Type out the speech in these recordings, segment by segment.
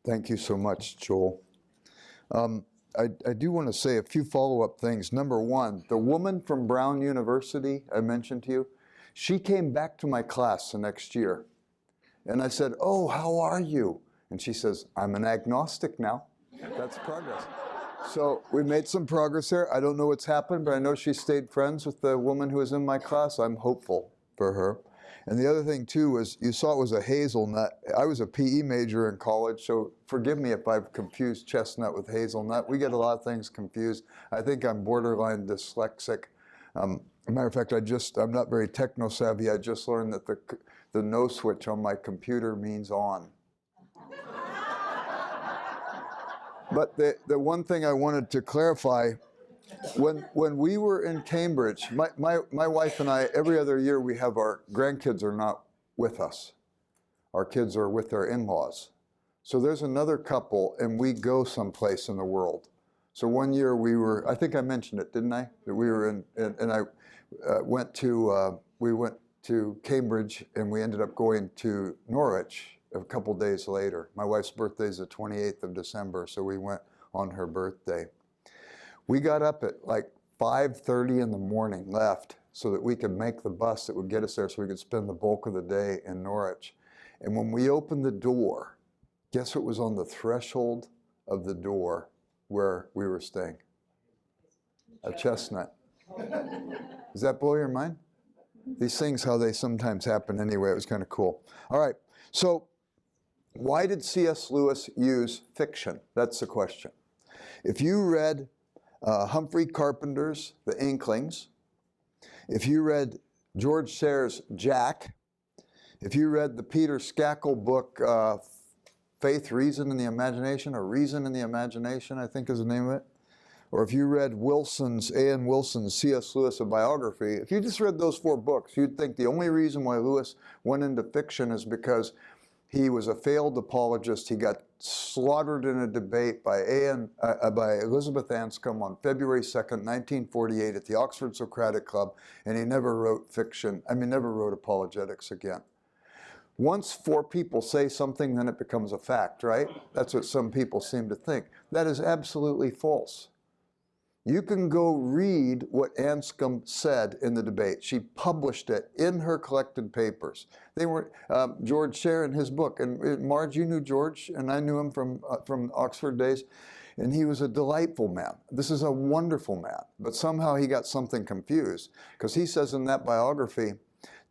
Thank you so much, Joel. I do want to say a few follow-up things. Number one, the woman from Brown University I mentioned to you, she came back to my class the next year. And I said, "Oh, how are you?" And she says, "I'm an agnostic now." That's progress. So we made some progress there. I don't know what's happened, but I know she stayed friends with the woman who was in my class. I'm hopeful for her. And the other thing, too, was you saw it was a hazelnut. I was a PE major in college, so forgive me if I've confused chestnut with hazelnut. We get a lot of things confused. I think I'm borderline dyslexic. As a matter of fact, I'm not very techno-savvy. I just learned that the no switch on my computer means on. But the one thing I wanted to clarify, when we were in Cambridge, my wife and I, every other year we have our grandkids are not with us. Our kids are with their in-laws. So there's another couple and we go someplace in the world. So one year I think I mentioned it, didn't I? That we were we went to Cambridge and we ended up going to Norwich a couple days later. My wife's birthday is the 28th of December, so we went on her birthday. We got up at like 5:30 in the morning, left, so that we could make the bus that would get us there so we could spend the bulk of the day in Norwich. And when we opened the door, guess what was on the threshold of the door where we were staying? A chestnut. Does that blow your mind? These things, how they sometimes happen anyway. It was kind of cool. All right, so why did C.S. Lewis use fiction? That's the question. If you read Humphrey Carpenter's The Inklings, if you read George Sayre's Jack, if you read the Peter Scackle book, Faith, Reason, and the Imagination, or Reason and the Imagination, I think is the name of it, or if you read A.N. Wilson's C.S. Lewis, a biography, if you just read those 4 books, you'd think the only reason why Lewis went into fiction is because he was a failed apologist. He got slaughtered in a debate by Elizabeth Anscombe on February 2nd, 1948 at the Oxford Socratic Club, and he never wrote never wrote apologetics again. Once 4 people say something, then it becomes a fact, right? That's what some people seem to think. That is absolutely false. You can go read what Anscombe said in the debate. She published it in her collected papers. They were George Sayre in his book, and Marge, you knew George, and I knew him from Oxford days, and he was a delightful man. This is a wonderful man, but somehow he got something confused, because he says in that biography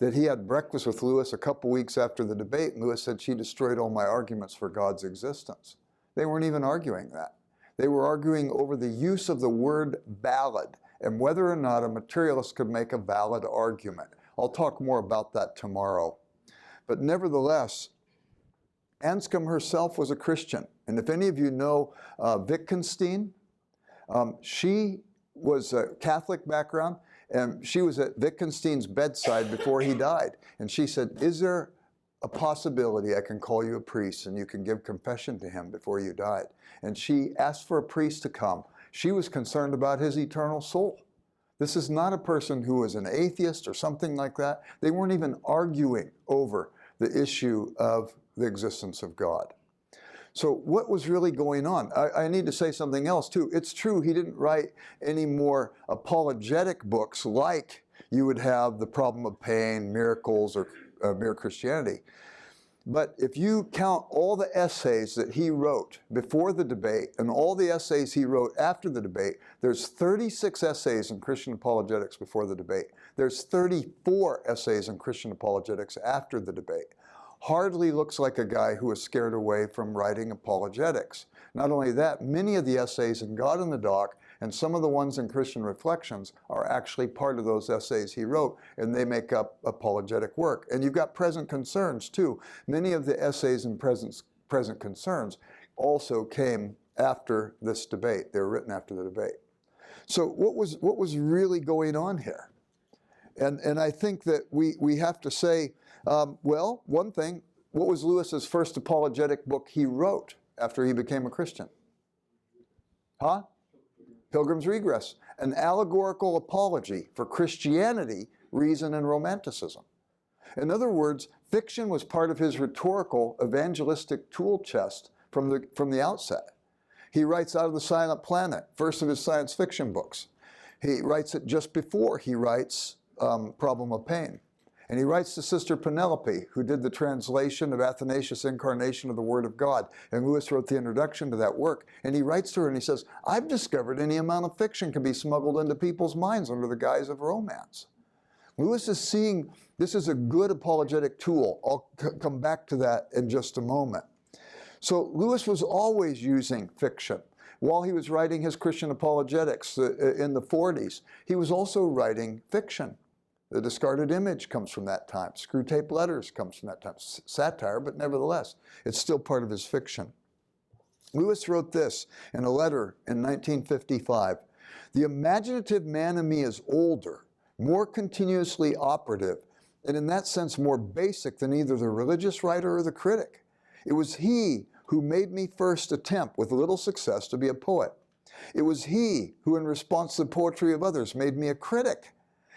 that he had breakfast with Lewis a couple weeks after the debate, and Lewis said, "She destroyed all my arguments for God's existence." They weren't even arguing that. They were arguing over the use of the word valid and whether or not a materialist could make a valid argument. I'll talk more about that tomorrow. But nevertheless, Anscombe herself was a Christian. And if any of you know Wittgenstein, she was a Catholic background, and she was at Wittgenstein's bedside before he died. And she said, "Is there a possibility I can call you a priest and you can give confession to him before you died?" And she asked for a priest to come. She was concerned about his eternal soul. This is not a person who was an atheist or something like that. They weren't even arguing over the issue of the existence of God. So what was really going on? I need to say something else too. It's true he didn't write any more apologetic books like you would have The Problem of Pain, Miracles, or Mere Christianity. But if you count all the essays that he wrote before the debate and all the essays he wrote after the debate, there's 36 essays in Christian apologetics before the debate. There's 34 essays in Christian apologetics after the debate. Hardly looks like a guy who was scared away from writing apologetics. Not only that, many of the essays in God in the Dock and some of the ones in Christian Reflections are actually part of those essays he wrote, and they make up apologetic work. And you've got Present Concerns too. Many of the essays in Present Concerns also came after this debate. They were written after the debate. So what was really going on here? And I think that we have to say, well, one thing, what was Lewis's first apologetic book he wrote after he became a Christian? Huh? Pilgrim's Regress, an allegorical apology for Christianity, reason, and romanticism. In other words, fiction was part of his rhetorical evangelistic tool chest from the outset. He writes Out of the Silent Planet, first of his science fiction books. He writes it just before he writes Problem of Pain. And he writes to Sister Penelope, who did the translation of Athanasius' Incarnation of the Word of God. And Lewis wrote the introduction to that work. And he writes to her and he says, I've discovered any amount of fiction can be smuggled into people's minds under the guise of romance. Lewis is seeing this is a good apologetic tool. I'll come back to that in just a moment. So Lewis was always using fiction. While he was writing his Christian apologetics in the 40s, he was also writing fiction. The Discarded Image comes from that time. Screwtape Letters comes from that time. Satire, but nevertheless, it's still part of his fiction. Lewis wrote this in a letter in 1955. The imaginative man in me is older, more continuously operative, and in that sense more basic than either the religious writer or the critic. It was he who made me first attempt, with little success, to be a poet. It was he who, in response to the poetry of others, made me a critic.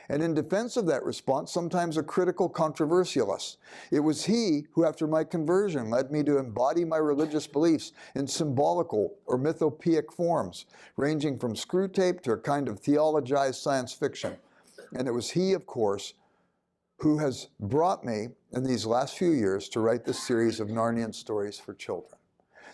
And in defense of that response, sometimes a critical controversialist. It was he who, after my conversion, led me to embody my religious beliefs in symbolical or mythopoeic forms, ranging from Screwtape to a kind of theologized science fiction. And it was he, of course, who has brought me in these last few years to write this series of Narnian stories for children.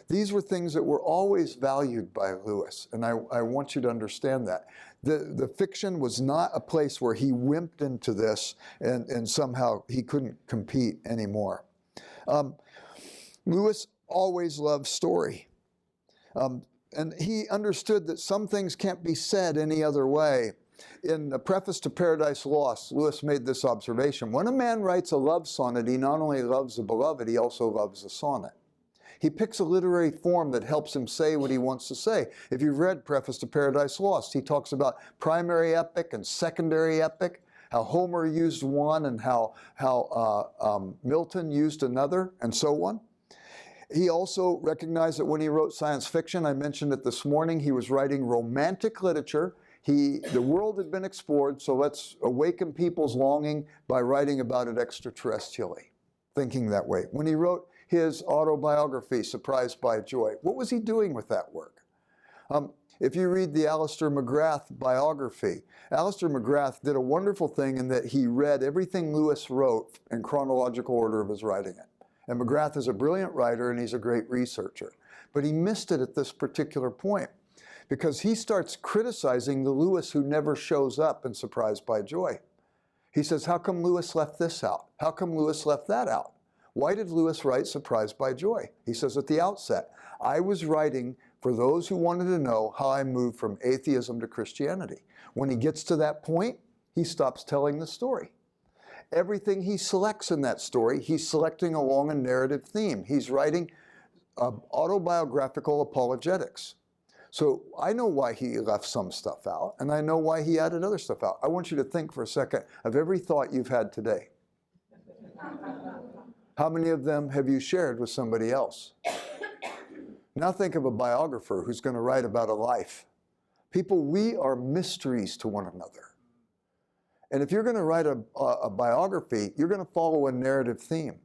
These were things that were always valued by Lewis, and I want you to understand that. The fiction was not a place where he wimped into this and somehow he couldn't compete anymore. Lewis always loved story. And he understood that some things can't be said any other way. In the preface to Paradise Lost, Lewis made this observation. When a man writes a love sonnet, he not only loves the beloved, he also loves the sonnet. He picks a literary form that helps him say what he wants to say. If you've read Preface to Paradise Lost, he talks about primary epic and secondary epic, how Homer used one and how Milton used another, and so on. He also recognized that when he wrote science fiction, I mentioned it this morning, he was writing romantic literature. The world had been explored, so let's awaken people's longing by writing about it extraterrestrially, thinking that way. When he wrote his autobiography, Surprised by Joy, what was he doing with that work? If you read the Alistair McGrath biography, Alistair McGrath did a wonderful thing in that he read everything Lewis wrote in chronological order of his writing it. And McGrath is a brilliant writer and he's a great researcher. But he missed it at this particular point because he starts criticizing the Lewis who never shows up in Surprised by Joy. He says, how come Lewis left this out? How come Lewis left that out? Why did Lewis write Surprised by Joy? He says at the outset, I was writing for those who wanted to know how I moved from atheism to Christianity. When he gets to that point, he stops telling the story. Everything he selects in that story, he's selecting along a narrative theme. He's writing autobiographical apologetics. So I know why he left some stuff out, and I know why he added other stuff out. I want you to think for a second of every thought you've had today. How many of them have you shared with somebody else? Now think of a biographer who's going to write about a life. People, we are mysteries to one another. And if you're going to write a biography, you're going to follow a narrative theme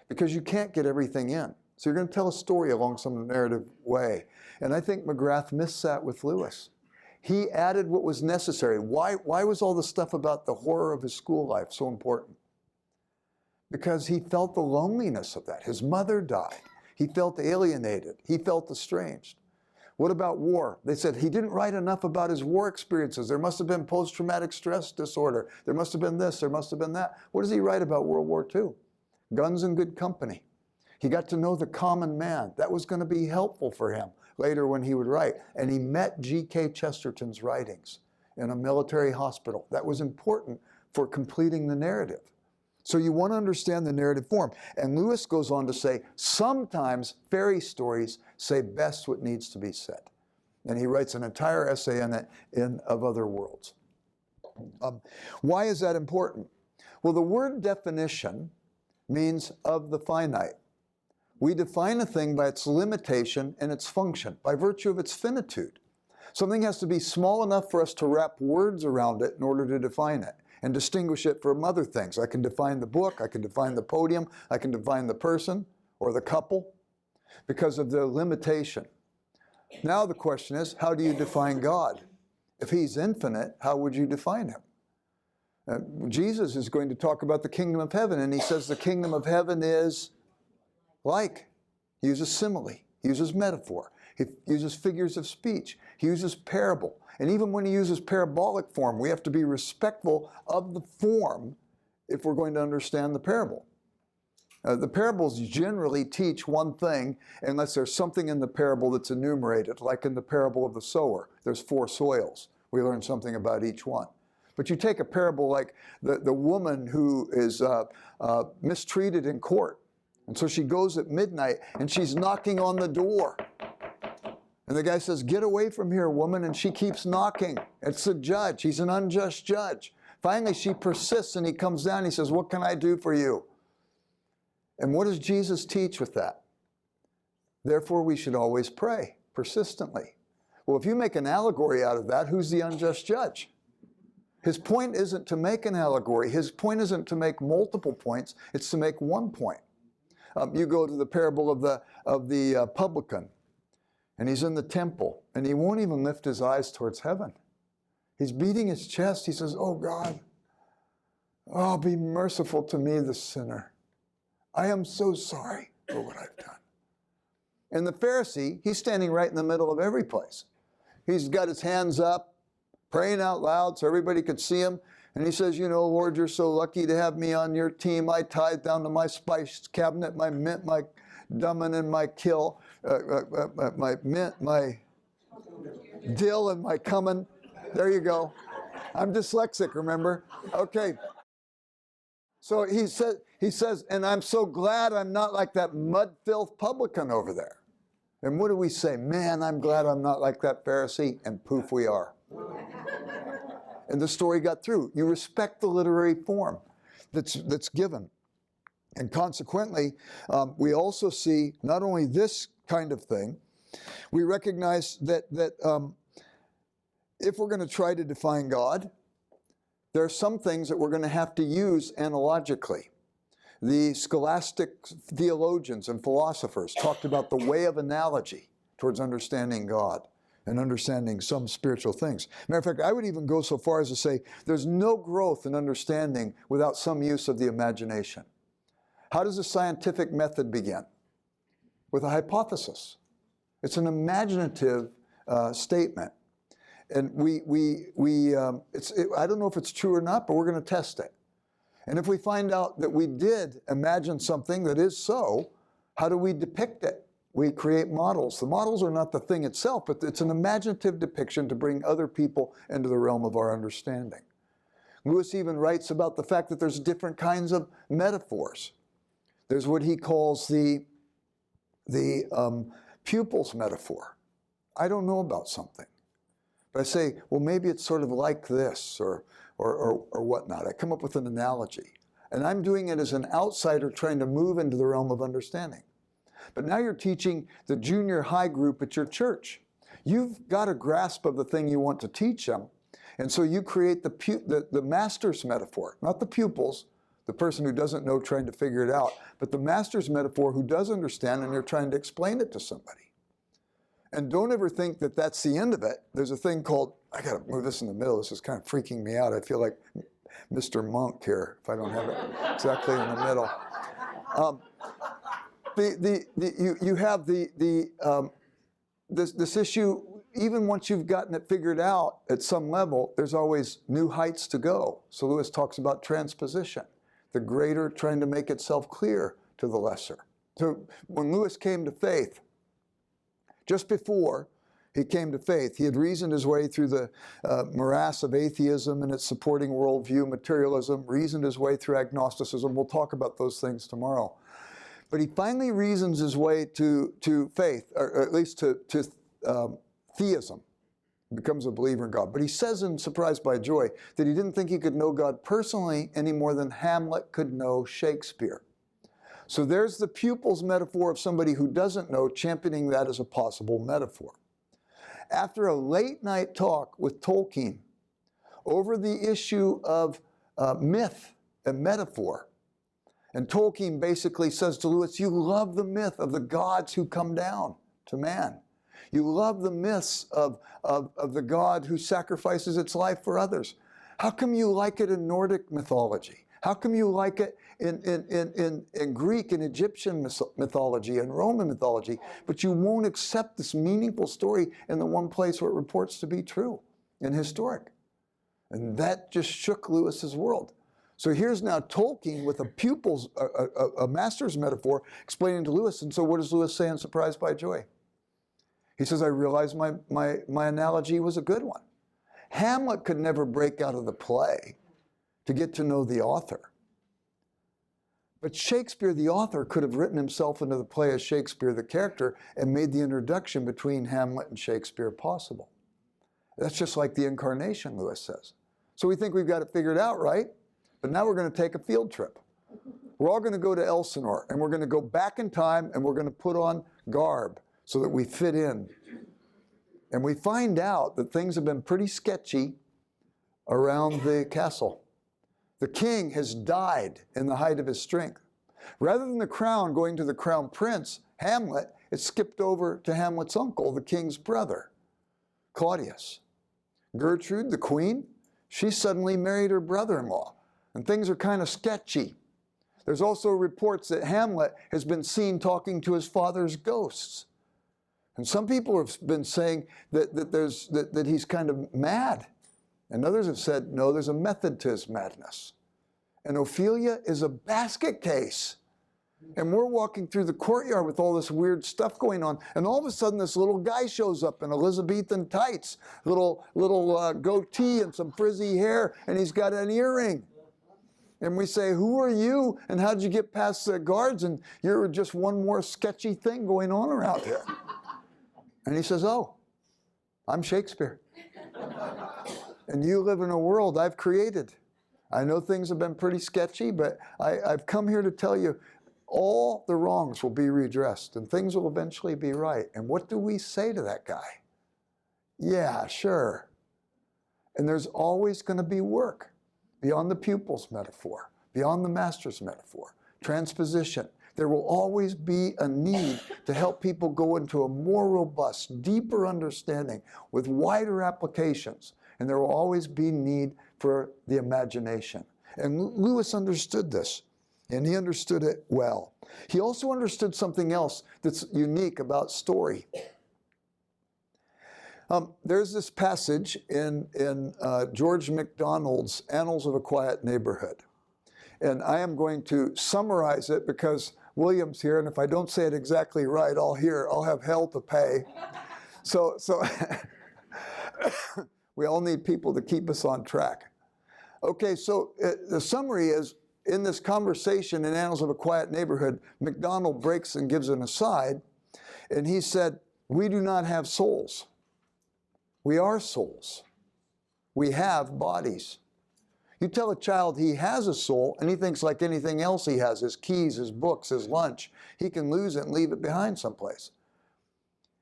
because you can't get everything in. So you're going to tell a story along some narrative way. And I think McGrath missed that with Lewis. He added what was necessary. Why was all the stuff about the horror of his school life so important? Because he felt the loneliness of that. His mother died. He felt alienated. He felt estranged. What about war? They said he didn't write enough about his war experiences. There must have been post-traumatic stress disorder. There must have been this. There must have been that. What does he write about World War II? Guns and good company. He got to know the common man. That was going to be helpful for him later when he would write. And he met G.K. Chesterton's writings in a military hospital. That was important for completing the narrative. So you want to understand the narrative form. And Lewis goes on to say, sometimes fairy stories say best what needs to be said. And he writes an entire essay on it in Of Other Worlds. Why is that important? Well, the word definition means of the finite. We define a thing by its limitation and its function, by virtue of its finitude. Something has to be small enough for us to wrap words around it in order to define it and distinguish it from other things. I can define the book, I can define the podium, I can define the person or the couple. because of their limitation. Now the question is, how do you define God? If he's infinite, how would you define him? Jesus is going to talk about the kingdom of heaven, and he says the kingdom of heaven is like. He uses simile. He uses metaphor. He uses figures of speech. He uses parable. And even when he uses parabolic form, we have to be respectful of the form if we're going to understand the parable. The parables generally teach one thing unless there's something in the parable that's enumerated, like in the parable of the sower. There's 4 soils. We learn something about each one. But you take a parable like the woman who is mistreated in court. And so she goes at midnight and she's knocking on the door. And the guy says, "Get away from here, woman." And she keeps knocking. It's the judge. He's an unjust judge. Finally, she persists and he comes down and he says, "What can I do for you?" And what does Jesus teach with that? Therefore, we should always pray persistently. Well, if you make an allegory out of that, who's the unjust judge? His point isn't to make an allegory. His point isn't to make multiple points. It's to make one point. You go to the parable of the publican, and he's in the temple, and he won't even lift his eyes towards heaven. He's beating his chest. He says, "Oh God, oh, be merciful to me, the sinner. I am so sorry for what I've done." And the Pharisee, he's standing right in the middle of every place. He's got his hands up, praying out loud so everybody could see him. And he says, "You know, Lord, you're so lucky to have me on your team. I tithe down to my spice cabinet, my mint, my cumin, and my my mint, my dill, and my cumin." There you go. I'm dyslexic, remember? Okay. So he says, "And I'm so glad I'm not like that mud filth publican over there." And what do we say? "Man, I'm glad I'm not like that Pharisee." And poof, we are. And the story got through. You respect the literary form that's given. And consequently, we also see not only this kind of thing, we recognize that if we're going to try to define God, there are some things that we're going to have to use analogically. The scholastic theologians and philosophers talked about the way of analogy towards understanding God and understanding some spiritual things. Matter of fact, I would even go so far as to say there's no growth in understanding without some use of the imagination. How does a scientific method begin? With a hypothesis. It's an imaginative statement. And I don't know if it's true or not, but we're going to test it. And if we find out that we did imagine something that is so, how do we depict it? We create models. The models are not the thing itself, but it's an imaginative depiction to bring other people into the realm of our understanding. Lewis even writes about the fact that there's different kinds of metaphors. There's what he calls the pupil's metaphor. I don't know about something, but I say, well, maybe it's sort of like this or whatnot. I come up with an analogy, and I'm doing it as an outsider trying to move into the realm of understanding. But now you're teaching the junior high group at your church. You've got a grasp of the thing you want to teach them, and so you create the master's metaphor, not the pupils, the person who doesn't know trying to figure it out, but the master's metaphor who does understand, and you're trying to explain it to somebody. And don't ever think that that's the end of it. There's a thing called, I got to move this in the middle. This is kind of freaking me out. I feel like Mr. Monk here, if I don't have it exactly in the middle. You have this issue, even once you've gotten it figured out at some level, there's always new heights to go. So Lewis talks about transposition, the greater trying to make itself clear to the lesser. So when Lewis came to faith, just before he came to faith, he had reasoned his way through the morass of atheism and its supporting worldview, materialism, reasoned his way through agnosticism. We'll talk about those things tomorrow. But he finally reasons his way to faith, or at least to theism, becomes a believer in God. But he says in Surprised by Joy that he didn't think he could know God personally any more than Hamlet could know Shakespeare. So there's the pupil's metaphor of somebody who doesn't know, championing that as a possible metaphor. After a late night talk with Tolkien over the issue of myth and metaphor, And Tolkien basically says to Lewis, you love the myth of the gods who come down to man. You love the myths of the God who sacrifices its life for others. How come you like it in Nordic mythology? How come you like it in Greek and Egyptian mythology and Roman mythology, but you won't accept this meaningful story in the one place where it reports to be true and historic? And that just shook Lewis's world. So here's now Tolkien with a master's metaphor explaining to Lewis. And so what does Lewis say in Surprised by Joy? He says, I realized my analogy was a good one. Hamlet could never break out of the play to get to know the author. But Shakespeare, the author, could have written himself into the play as Shakespeare, the character, and made the introduction between Hamlet and Shakespeare possible. That's just like the incarnation, Lewis says. So we think we've got it figured out, right? But now we're going to take a field trip. We're all going to go to Elsinore, and we're going to go back in time, and we're going to put on garb so that we fit in. And we find out that things have been pretty sketchy around the castle. The king has died in the height of his strength. Rather than the crown going to the crown prince, Hamlet, it skipped over to Hamlet's uncle, the king's brother, Claudius. Gertrude, the queen, she suddenly married her brother-in-law, and things are kind of sketchy. There's also reports that Hamlet has been seen talking to his father's ghosts. And some people have been saying that he's kind of mad. And others have said, no, there's a method to his madness. And Ophelia is a basket case. And we're walking through the courtyard with all this weird stuff going on. And all of a sudden, this little guy shows up in Elizabethan tights, little goatee and some frizzy hair, and he's got an earring. And we say, who are you? And how'd you get past the guards? And you're just one more sketchy thing going on around here. And he says, oh, I'm Shakespeare. And you live in a world I've created. I know things have been pretty sketchy, but I've come here to tell you all the wrongs will be redressed and things will eventually be right. And what do we say to that guy? Yeah, sure. And there's always going to be work beyond the pupil's metaphor, beyond the master's metaphor, transposition. There will always be a need to help people go into a more robust, deeper understanding with wider applications. And there will always be need for the imagination. And Lewis understood this, and he understood it well. He also understood something else that's unique about story. There's this passage in George MacDonald's Annals of a Quiet Neighborhood. And I am going to summarize it because William's here, and if I don't say it exactly right, I'll have hell to pay. So we all need people to keep us on track. Okay, so the summary is, in this conversation in Annals of a Quiet Neighborhood, MacDonald breaks and gives an aside, and he said, we do not have souls. We are souls. We have bodies. You tell a child he has a soul, and he thinks like anything else he has, his keys, his books, his lunch, he can lose it and leave it behind someplace.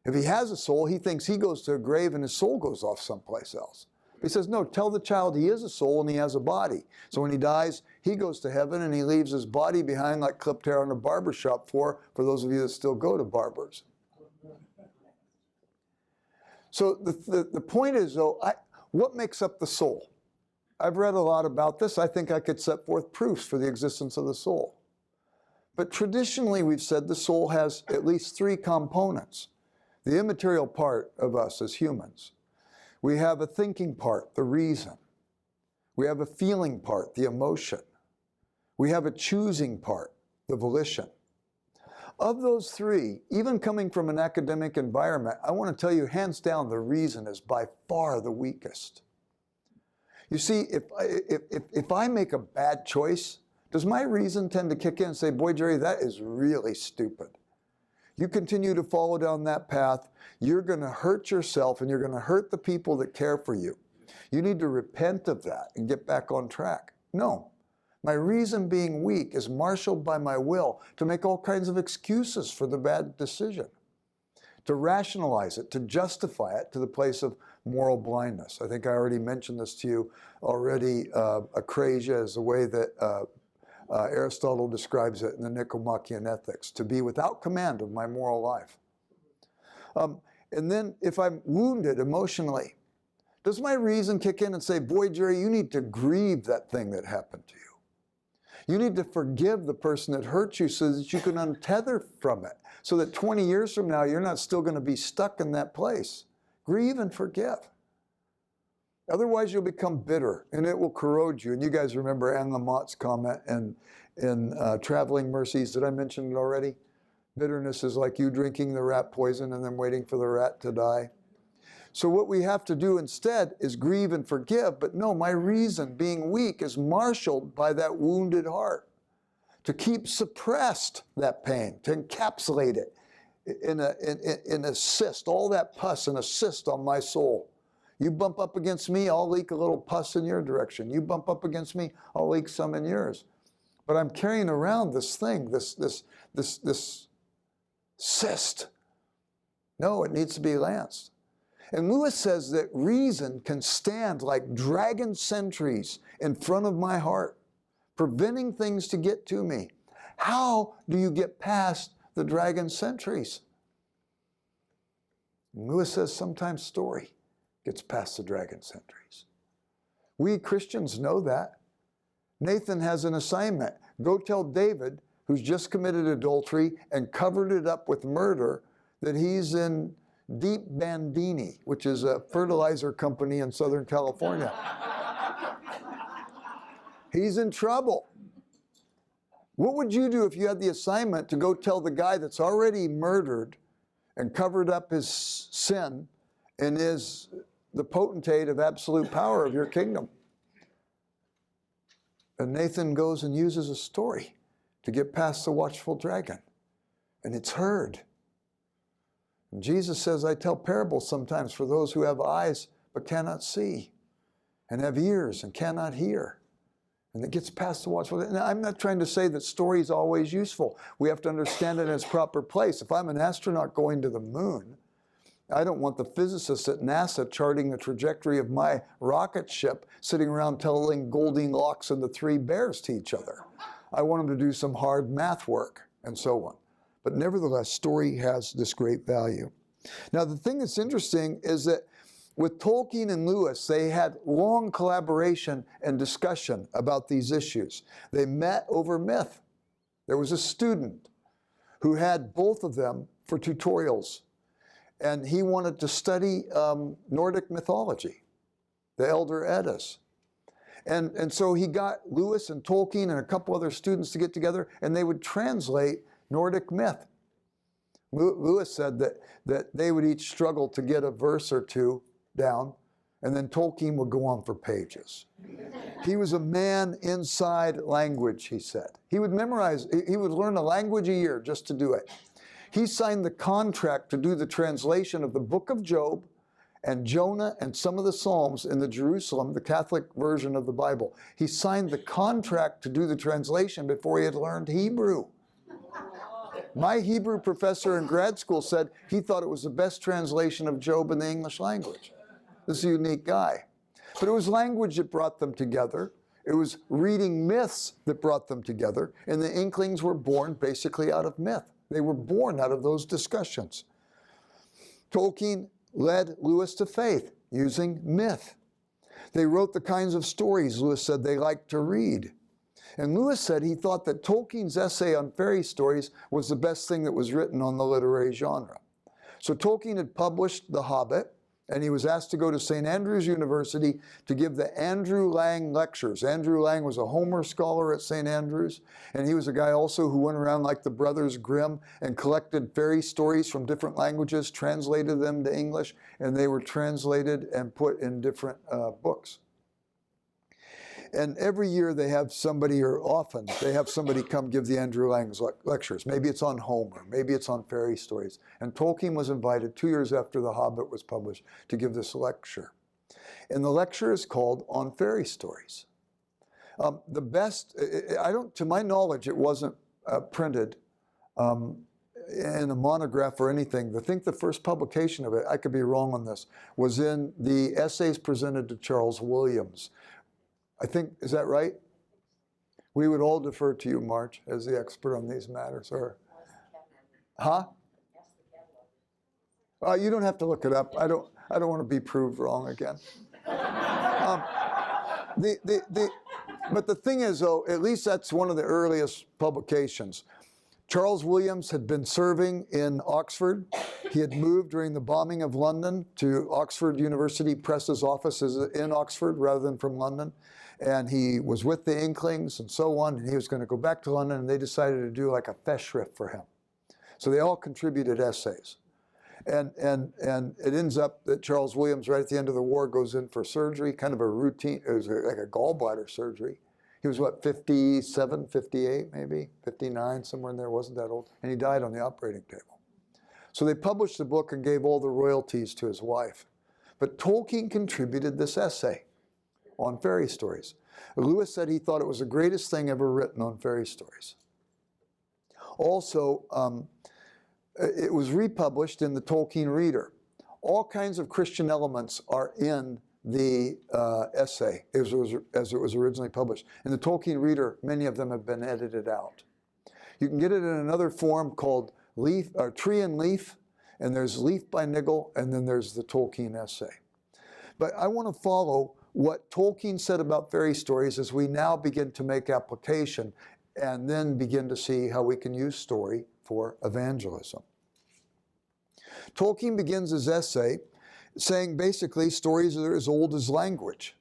If he has a soul, he thinks he goes to a grave and his soul goes off someplace else. He says, no, tell the child he is a soul and he has a body. So when he dies, he goes to heaven and he leaves his body behind like clipped hair on a barbershop floor, for those of you that still go to barbers. So the point is, though, what makes up the soul? I've read a lot about this. I think I could set forth proofs for the existence of the soul. But traditionally, we've said the soul has at least three components. The immaterial part of us as humans. We have a thinking part, the reason. We have a feeling part, the emotion. We have a choosing part, the volition. Of those three, even coming from an academic environment, I want to tell you, hands down, the reason is by far the weakest. You see, if I make a bad choice, does my reason tend to kick in and say, boy, Jerry, that is really stupid? You continue to follow down that path, you're going to hurt yourself and you're going to hurt the people that care for you. You need to repent of that and get back on track. No. My reason being weak is marshaled by my will to make all kinds of excuses for the bad decision, to rationalize it, to justify it to the place of moral blindness. I think I already mentioned this to you already. Acrasia is the way that Aristotle describes it in the Nicomachean Ethics, to be without command of my moral life. And then if I'm wounded emotionally, does my reason kick in and say, boy, Jerry, you need to grieve that thing that happened to you. You need to forgive the person that hurt you so that you can untether from it, so that 20 years from now, you're not still going to be stuck in that place. Grieve and forgive. Otherwise, you'll become bitter, and it will corrode you. And you guys remember Anne Lamott's comment in Traveling Mercies. Did I mention it already? Bitterness is like you drinking the rat poison and then waiting for the rat to die. So what we have to do instead is grieve and forgive. But no, my reason, being weak, is marshaled by that wounded heart. To keep suppressed that pain, to encapsulate it in a cyst, all that pus in a cyst on my soul. You bump up against me, I'll leak a little pus in your direction. You bump up against me, I'll leak some in yours. But I'm carrying around this thing, this cyst. No, it needs to be lanced. And Lewis says that reason can stand like dragon sentries in front of my heart, preventing things to get to me. How do you get past the dragon sentries? And Lewis says sometimes story gets past the dragon sentries. We Christians know that. Nathan has an assignment. Go tell David, who's just committed adultery and covered it up with murder, that he's in Deep Bandini, which is a fertilizer company in Southern California. He's in trouble. What would you do if you had the assignment to go tell the guy that's already murdered and covered up his sin and is the potentate of absolute power of your kingdom? And Nathan goes and uses a story to get past the watchful dragon. And it's heard. And Jesus says, I tell parables sometimes for those who have eyes but cannot see, and have ears and cannot hear. And it gets past the watchful dragon. Now, I'm not trying to say that story is always useful. We have to understand it in its proper place. If I'm an astronaut going to the moon, I don't want the physicists at NASA charting the trajectory of my rocket ship sitting around telling Goldilocks and the three bears to each other. I want them to do some hard math work and so on. But nevertheless, story has this great value. Now, the thing that's interesting is that with Tolkien and Lewis, they had long collaboration and discussion about these issues. They met over myth. There was a student who had both of them for tutorials. And he wanted to study Nordic mythology, the Elder Eddas. And so he got Lewis and Tolkien and a couple other students to get together, and they would translate Nordic myth. Lewis said that they would each struggle to get a verse or two down, and then Tolkien would go on for pages. He was a man inside language, he said. He would memorize, he would learn a language a year just to do it. He signed the contract to do the translation of the book of Job and Jonah and some of the Psalms in the Jerusalem, the Catholic version of the Bible. He signed the contract to do the translation before he had learned Hebrew. My Hebrew professor in grad school said he thought it was the best translation of Job in the English language. This is a unique guy. But it was language that brought them together. It was reading myths that brought them together. And the Inklings were born basically out of myth. They were born out of those discussions. Tolkien led Lewis to faith using myth. They wrote the kinds of stories Lewis said they liked to read. And Lewis said he thought that Tolkien's essay on fairy stories was the best thing that was written on the literary genre. So Tolkien had published The Hobbit, and he was asked to go to St. Andrews University to give the Andrew Lang lectures. Andrew Lang was a Homer scholar at St. Andrews, and he was a guy also who went around like the Brothers Grimm and collected fairy stories from different languages, translated them to English, and they were translated and put in different books. And every year they have somebody, or often, they have somebody come give the Andrew Lang's lectures. Maybe it's on Homer, maybe it's on fairy stories. And Tolkien was invited 2 years after The Hobbit was published to give this lecture. And the lecture is called On Fairy Stories. The best, to my knowledge, it wasn't printed in a monograph or anything. I think the first publication of it, I could be wrong on this, was in the Essays Presented to Charles Williams. I think, is that right? We would all defer to you, March, as the expert on these matters. Or, huh? You don't have to look it up. I don't want to be proved wrong again. But the thing is, though, at least that's one of the earliest publications. Charles Williams had been serving in Oxford. He had moved during the bombing of London to Oxford University Press's offices in Oxford rather than from London. And he was with the Inklings and so on, and he was going to go back to London, and they decided to do like a Festschrift for him. So they all contributed essays. And it ends up that Charles Williams, right at the end of the war, goes in for surgery, kind of a routine, it was like a gallbladder surgery. He was, what, 57, 58 maybe, 59, somewhere in there, wasn't that old. And he died on the operating table. So they published the book and gave all the royalties to his wife. But Tolkien contributed this essay on fairy stories. Lewis said he thought it was the greatest thing ever written on fairy stories. Also, it was republished in the Tolkien Reader. All kinds of Christian elements are in the essay as it was originally published. In the Tolkien Reader, many of them have been edited out. You can get it in another form called Tree and Leaf, and there's Leaf by Niggle, and then there's the Tolkien essay. But I want to follow what Tolkien said about fairy stories as we now begin to make application and then begin to see how we can use story for evangelism. Tolkien begins his essay saying basically stories are as old as language.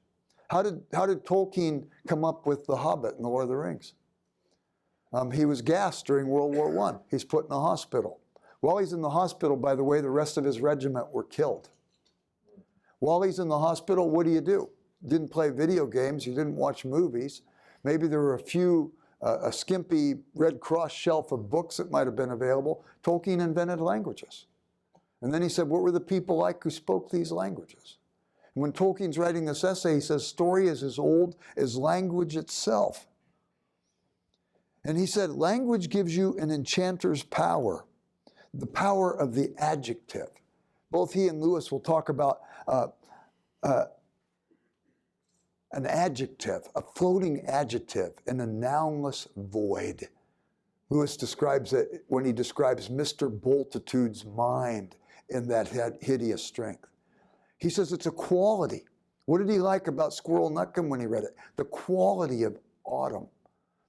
How did Tolkien come up with The Hobbit and The Lord of the Rings? He was gassed during World War I. He's put in a hospital. While he's in the hospital, by the way, the rest of his regiment were killed. While he's in the hospital, what do? You didn't play video games. You didn't watch movies. Maybe there were a skimpy Red Cross shelf of books that might have been available. Tolkien invented languages. And then he said, what were the people like who spoke these languages? And when Tolkien's writing this essay, he says, story is as old as language itself. And he said, language gives you an enchanter's power, the power of the adjective. Both he and Lewis will talk about an adjective, a floating adjective in a nounless void. Lewis describes it when he describes Mr. Bultitude's mind in that hideous strength. He says it's a quality. What did he like about Squirrel Nutcombe when he read it? The quality of autumn,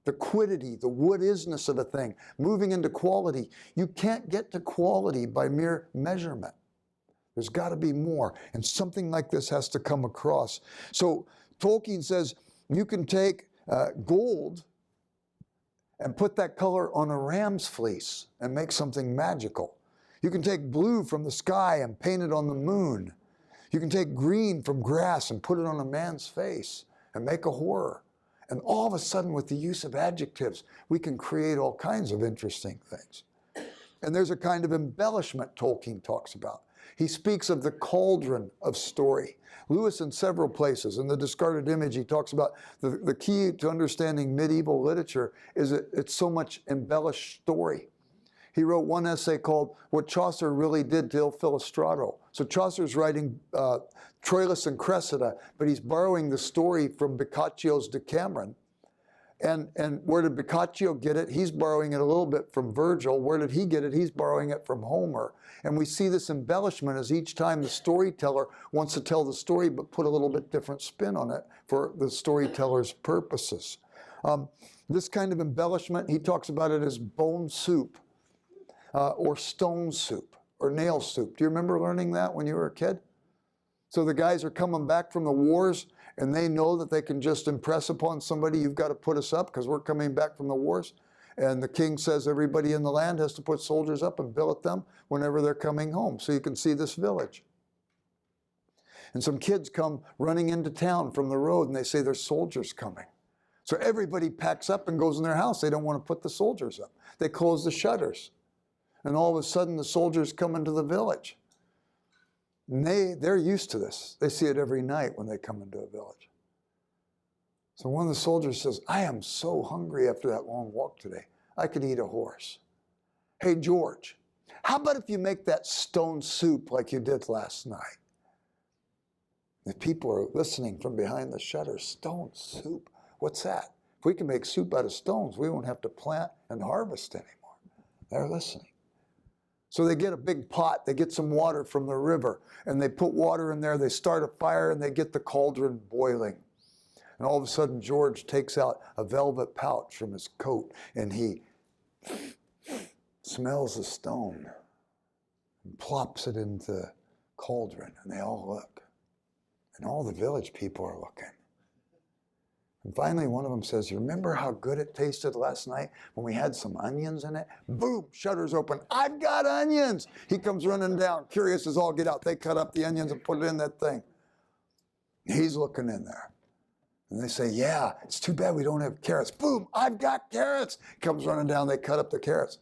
the quiddity, the wood-isness of a thing, moving into quality. You can't get to quality by mere measurement. There's got to be more, and something like this has to come across. So Tolkien says you can take gold and put that color on a ram's fleece and make something magical. You can take blue from the sky and paint it on the moon. You can take green from grass and put it on a man's face and make a horror. And all of a sudden, with the use of adjectives, we can create all kinds of interesting things. And there's a kind of embellishment Tolkien talks about. He speaks of the cauldron of story. Lewis, in several places, in The Discarded Image, he talks about the key to understanding medieval literature is that it's so much embellished story. He wrote one essay called What Chaucer Really Did to Il Philostrato. So Chaucer's writing Troilus and Cressida, but he's borrowing the story from Boccaccio's Decameron. And where did Boccaccio get it? He's borrowing it a little bit from Virgil. Where did he get it? He's borrowing it from Homer. And we see this embellishment as each time the storyteller wants to tell the story but put a little bit different spin on it for the storyteller's purposes. This kind of embellishment, he talks about it as bone soup or stone soup or nail soup. Do you remember learning that when you were a kid? So the guys are coming back from the wars and they know that they can just impress upon somebody, you've got to put us up because we're coming back from the wars. And the king says everybody in the land has to put soldiers up and billet them whenever they're coming home. So you can see this village. And some kids come running into town from the road and they say there's soldiers coming. So everybody packs up and goes in their house. They don't want to put the soldiers up. They close the shutters. And all of a sudden the soldiers come into the village. And they're used to this. They see it every night when they come into a village. So one of the soldiers says, I am so hungry after that long walk today. I could eat a horse. Hey, George, how about if you make that stone soup like you did last night? The people are listening from behind the shutters. Stone soup? What's that? If we can make soup out of stones, we won't have to plant and harvest anymore. They're listening. So they get a big pot, they get some water from the river, and they put water in there, they start a fire, and they get the cauldron boiling. And all of a sudden, George takes out a velvet pouch from his coat, and he smells the stone and plops it into the cauldron, and they all look. And all the village people are looking. And finally, one of them says, "You remember how good it tasted last night when we had some onions in it?" Boom, shutters open. "I've got onions!" He comes running down, curious as all get out. They cut up the onions and put it in that thing. He's looking in there. And they say, "Yeah, it's too bad we don't have carrots." Boom, "I've got carrots!" Comes running down, they cut up the carrots.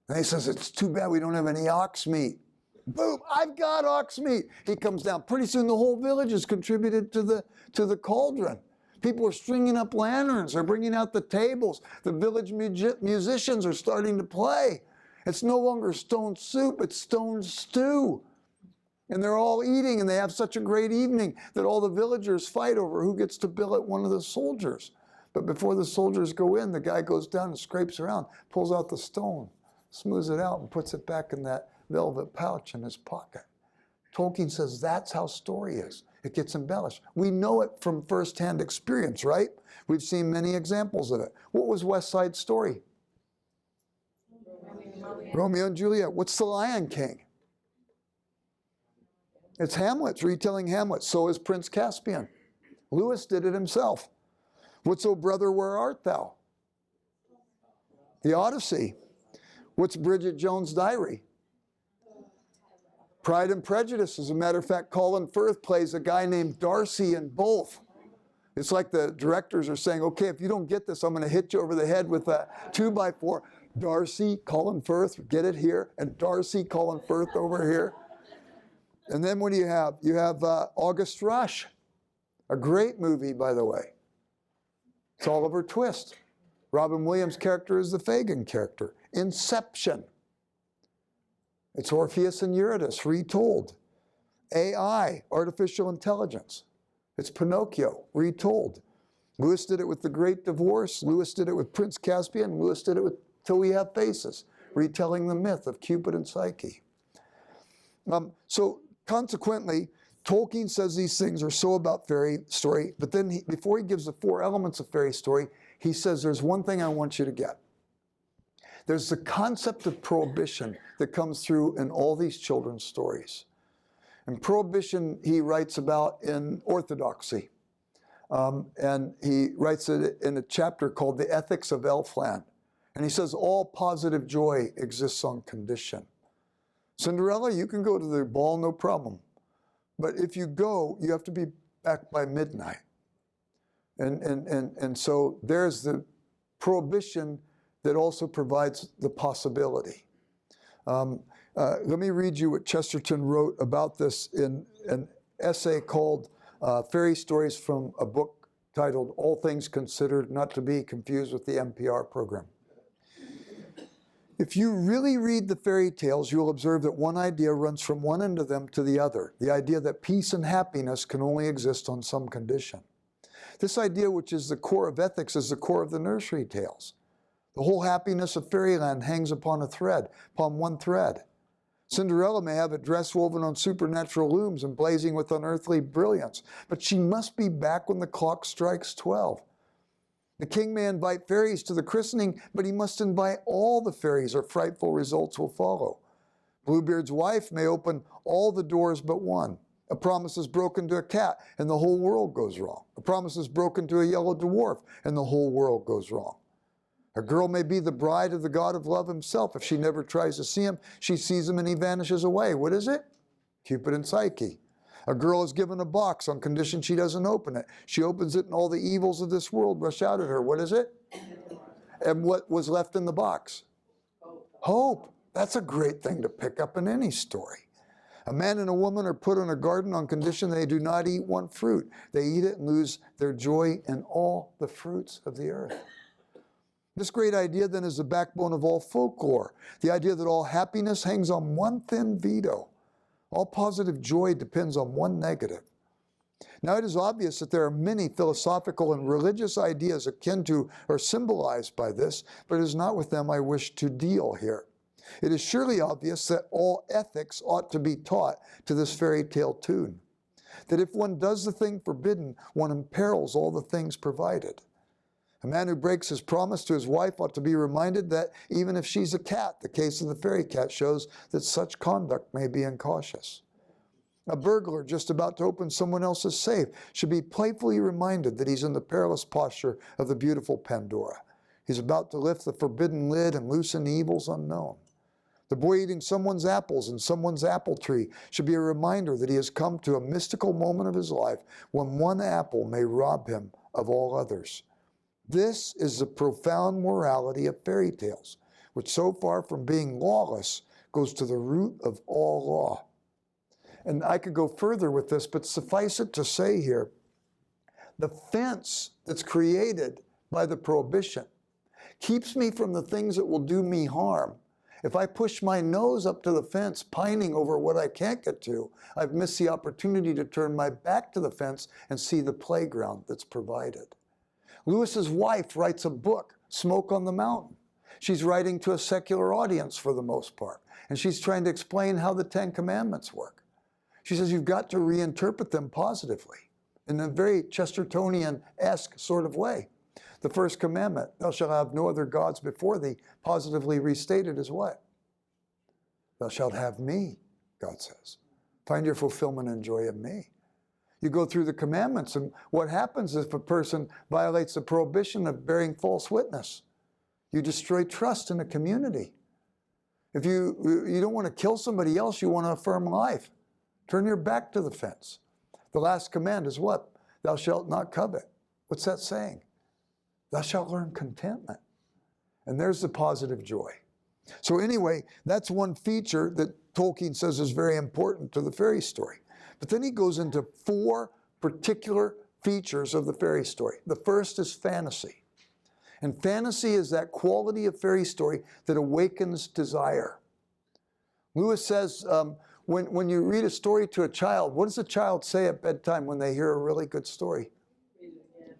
And he says, "It's too bad we don't have any ox meat." Boom, "I've got ox meat." He comes down. Pretty soon the whole village has contributed to the cauldron. People are stringing up lanterns. They're bringing out the tables. The village musicians are starting to play. It's no longer stone soup, it's stone stew. And they're all eating, and they have such a great evening that all the villagers fight over who gets to billet one of the soldiers. But before the soldiers go in, the guy goes down and scrapes around, pulls out the stone, smooths it out, and puts it back in that velvet pouch in his pocket. Tolkien says that's how story is. It gets embellished. We know it from firsthand experience, right? We've seen many examples of it. What was West Side Story? Romeo and Juliet. What's The Lion King? It's Hamlet. It's retelling Hamlet. So is Prince Caspian. Lewis did it himself. What's O Brother, Where Art Thou? The Odyssey. What's Bridget Jones' Diary? Pride and Prejudice. As a matter of fact, Colin Firth plays a guy named Darcy in both. It's like the directors are saying, "Okay, if you don't get this, I'm going to hit you over the head with a 2x4. Darcy, Colin Firth, get it here, and Darcy, Colin Firth over here." And then what do you have? You have August Rush, a great movie, by the way. It's Oliver Twist. Robin Williams' character is the Fagin character. Inception. It's Orpheus and Eurydice, retold. AI, artificial intelligence. It's Pinocchio, retold. Lewis did it with The Great Divorce. Lewis did it with Prince Caspian. Lewis did it with Till We Have Faces, retelling the myth of Cupid and Psyche. So consequently, Tolkien says these things are so about fairy story, but then before he gives the 4 elements of fairy story, he says there's one thing I want you to get. There's the concept of prohibition that comes through in all these children's stories. And prohibition he writes about in Orthodoxy. And he writes it in a chapter called The Ethics of Elfland. And he says all positive joy exists on condition. Cinderella, you can go to the ball, no problem. But if you go, you have to be back by midnight. And so there's the prohibition that also provides the possibility. Let me read you what Chesterton wrote about this in an essay called Fairy Stories from a book titled All Things Considered, not to be confused with the NPR program. If you really read the fairy tales, you'll observe that one idea runs from one end of them to the other, the idea that peace and happiness can only exist on some condition. This idea, which is the core of ethics, is the core of the nursery tales. The whole happiness of fairyland hangs upon one thread. Cinderella may have a dress woven on supernatural looms and blazing with unearthly brilliance, but she must be back when the clock strikes 12. The king may invite fairies to the christening, but he must invite all the fairies or frightful results will follow. Bluebeard's wife may open all the doors but one. A promise is broken to a cat and the whole world goes wrong. A promise is broken to a yellow dwarf and the whole world goes wrong. A girl may be the bride of the god of love himself. If she never tries to see him, she sees him and he vanishes away. What is it? Cupid and Psyche. A girl is given a box on condition she doesn't open it. She opens it and all the evils of this world rush out at her. What is it? And what was left in the box? Hope. That's a great thing to pick up in any story. A man and a woman are put in a garden on condition they do not eat one fruit. They eat it and lose their joy in all the fruits of the earth. This great idea then is the backbone of all folklore. The idea that all happiness hangs on one thin veto. All positive joy depends on one negative. Now, it is obvious that there are many philosophical and religious ideas akin to or symbolized by this, but it is not with them I wish to deal here. It is surely obvious that all ethics ought to be taught to this fairy tale tune, that if one does the thing forbidden, one imperils all the things provided. A man who breaks his promise to his wife ought to be reminded that even if she's a cat, the case of the fairy cat shows that such conduct may be incautious. A burglar just about to open someone else's safe should be playfully reminded that he's in the perilous posture of the beautiful Pandora. He's about to lift the forbidden lid and loosen evils unknown. The boy eating someone's apples in someone's apple tree should be a reminder that he has come to a mystical moment of his life when one apple may rob him of all others. This is the profound morality of fairy tales, which so far from being lawless goes to the root of all law. And I could go further with this, but suffice it to say here, the fence that's created by the prohibition keeps me from the things that will do me harm. If I push my nose up to the fence, pining over what I can't get to, I've missed the opportunity to turn my back to the fence and see the playground that's provided. Lewis's wife writes a book, Smoke on the Mountain. She's writing to a secular audience for the most part, and she's trying to explain how the Ten Commandments work. She says you've got to reinterpret them positively in a very Chestertonian-esque sort of way. The first commandment, thou shalt have no other gods before thee, positively restated as what? Thou shalt have me, God says. Find your fulfillment and joy in me. You go through the commandments, and what happens if a person violates the prohibition of bearing false witness? You destroy trust in a community. If you don't want to kill somebody else, you want to affirm life. Turn your back to the fence. The last command is what? Thou shalt not covet. What's that saying? Thou shalt learn contentment. And there's the positive joy. So anyway, that's one feature that Tolkien says is very important to the fairy story. But then he goes into 4 particular features of the fairy story. The first is fantasy. And fantasy is that quality of fairy story that awakens desire. Lewis says, when you read a story to a child, what does a child say at bedtime when they hear a really good story?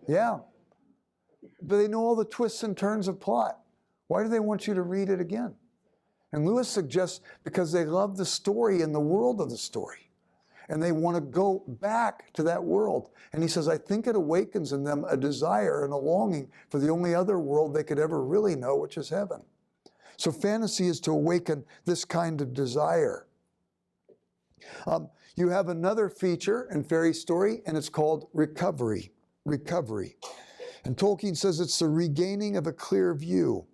Yeah. But they know all the twists and turns of plot. Why do they want you to read it again? And Lewis suggests because they love the story and the world of the story. And they want to go back to that world. And he says, I think it awakens in them a desire and a longing for the only other world they could ever really know, which is heaven. So fantasy is to awaken this kind of desire. You have another feature in fairy story, and it's called recovery. Recovery. And Tolkien says it's the regaining of a clear view,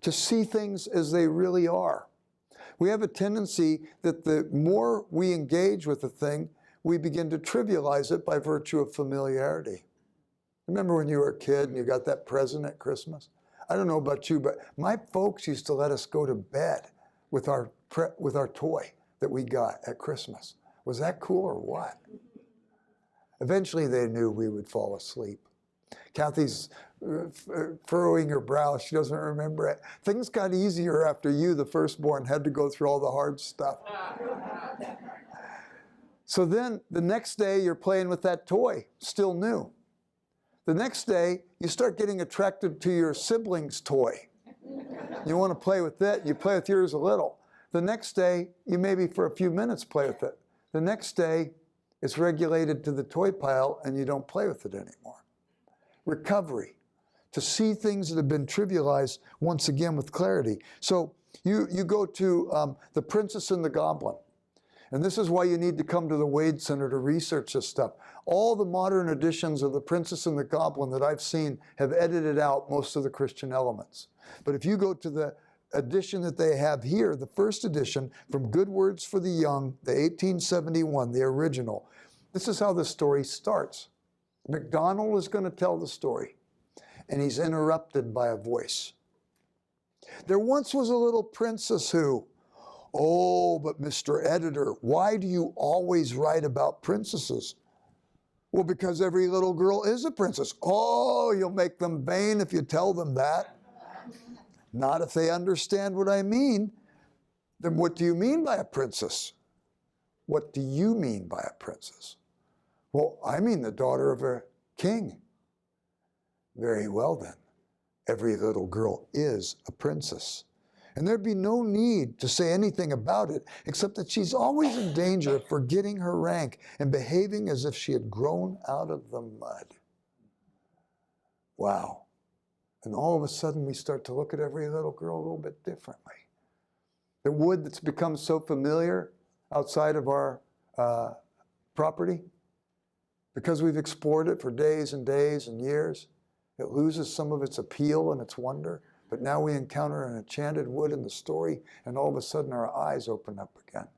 to see things as they really are. We have a tendency that the more we engage with a thing, we begin to trivialize it by virtue of familiarity. Remember when you were a kid and you got that present at Christmas? I don't know about you, but my folks used to let us go to bed with our toy that we got at Christmas. Was that cool or what? Eventually they knew we would fall asleep. Kathy's furrowing her brow. She doesn't remember it. Things got easier after you, the firstborn, had to go through all the hard stuff. So then the next day you're playing with that toy, still new. The next day you start getting attracted to your sibling's toy. You want to play with it, you play with yours a little. The next day, you maybe for a few minutes play with it. The next day, it's regulated to the toy pile and you don't play with it anymore. Recovery, to see things that have been trivialized once again with clarity. So you go to The Princess and the Goblin. And this is why you need to come to the Wade Center to research this stuff. All the modern editions of The Princess and the Goblin that I've seen have edited out most of the Christian elements. But if you go to the edition that they have here, the first edition from Good Words for the Young, the 1871, the original, this is how the story starts. MacDonald is going to tell the story, and he's interrupted by a voice. There once was a little princess who, oh, but Mr. Editor, why do you always write about princesses? Well, because every little girl is a princess. Oh, you'll make them vain if you tell them that. Not if they understand what I mean. Then what do you mean by a princess? What do you mean by a princess? Well, I mean the daughter of a king. Very well then. Every little girl is a princess. And there'd be no need to say anything about it, except that she's always in danger of forgetting her rank and behaving as if she had grown out of the mud. Wow. And all of a sudden we start to look at every little girl a little bit differently. The wood that's become so familiar outside of our property, because we've explored it for days and days and years, it loses some of its appeal and its wonder. But now we encounter an enchanted wood in the story, and all of a sudden our eyes open up again.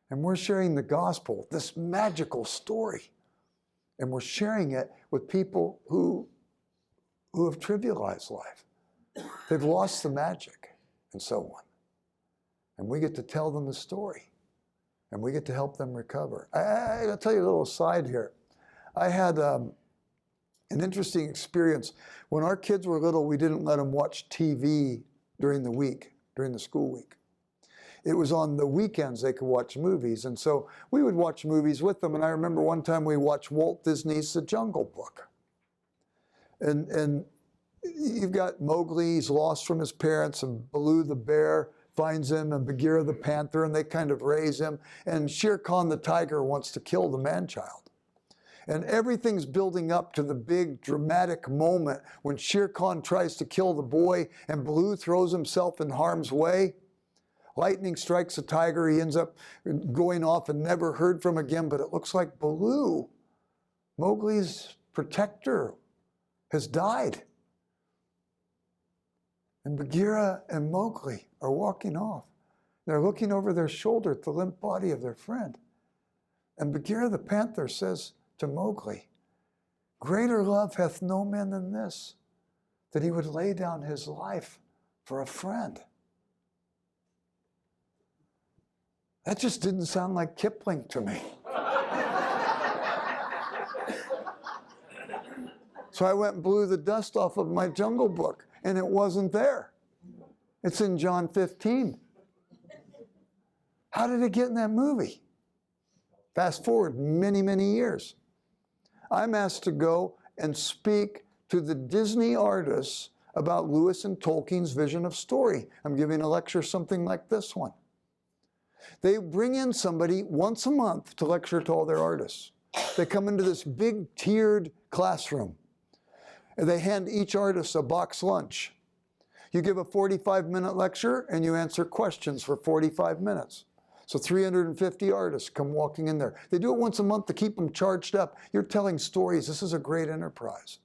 And we're sharing the gospel, this magical story. And we're sharing it with people who have trivialized life. They've lost the magic, and so on. And we get to tell them the story. And we get to help them recover. I'll tell you a little aside here. I had an interesting experience. When our kids were little, we didn't let them watch TV during the week, during the school week. It was on the weekends they could watch movies. And so we would watch movies with them. And I remember one time we watched Walt Disney's The Jungle Book. And you've got Mowgli, he's lost from his parents, and Baloo the bear finds him, and Bagheera the panther, and they kind of raise him. And Shere Khan the tiger wants to kill the man-child. And everything's building up to the big dramatic moment when Shere Khan tries to kill the boy and Baloo throws himself in harm's way. Lightning strikes the tiger. He ends up going off and never heard from again. But it looks like Baloo, Mowgli's protector, has died. And Bagheera and Mowgli are walking off. They're looking over their shoulder at the limp body of their friend. And Bagheera the panther says to Mowgli, "Greater love hath no man than this, that he would lay down his life for a friend." That just didn't sound like Kipling to me. So I went and blew the dust off of my Jungle Book, and it wasn't there. It's in John 15. How did it get in that movie? Fast forward many, many years. I'm asked to go and speak to the Disney artists about Lewis and Tolkien's vision of story. I'm giving a lecture something like this one. They bring in somebody once a month to lecture to all their artists. They come into this big tiered classroom. And they hand each artist a box lunch. You give a 45-minute lecture and you answer questions for 45 minutes. So 350 artists come walking in there. They do it once a month to keep them charged up. You're telling stories. This is a great enterprise.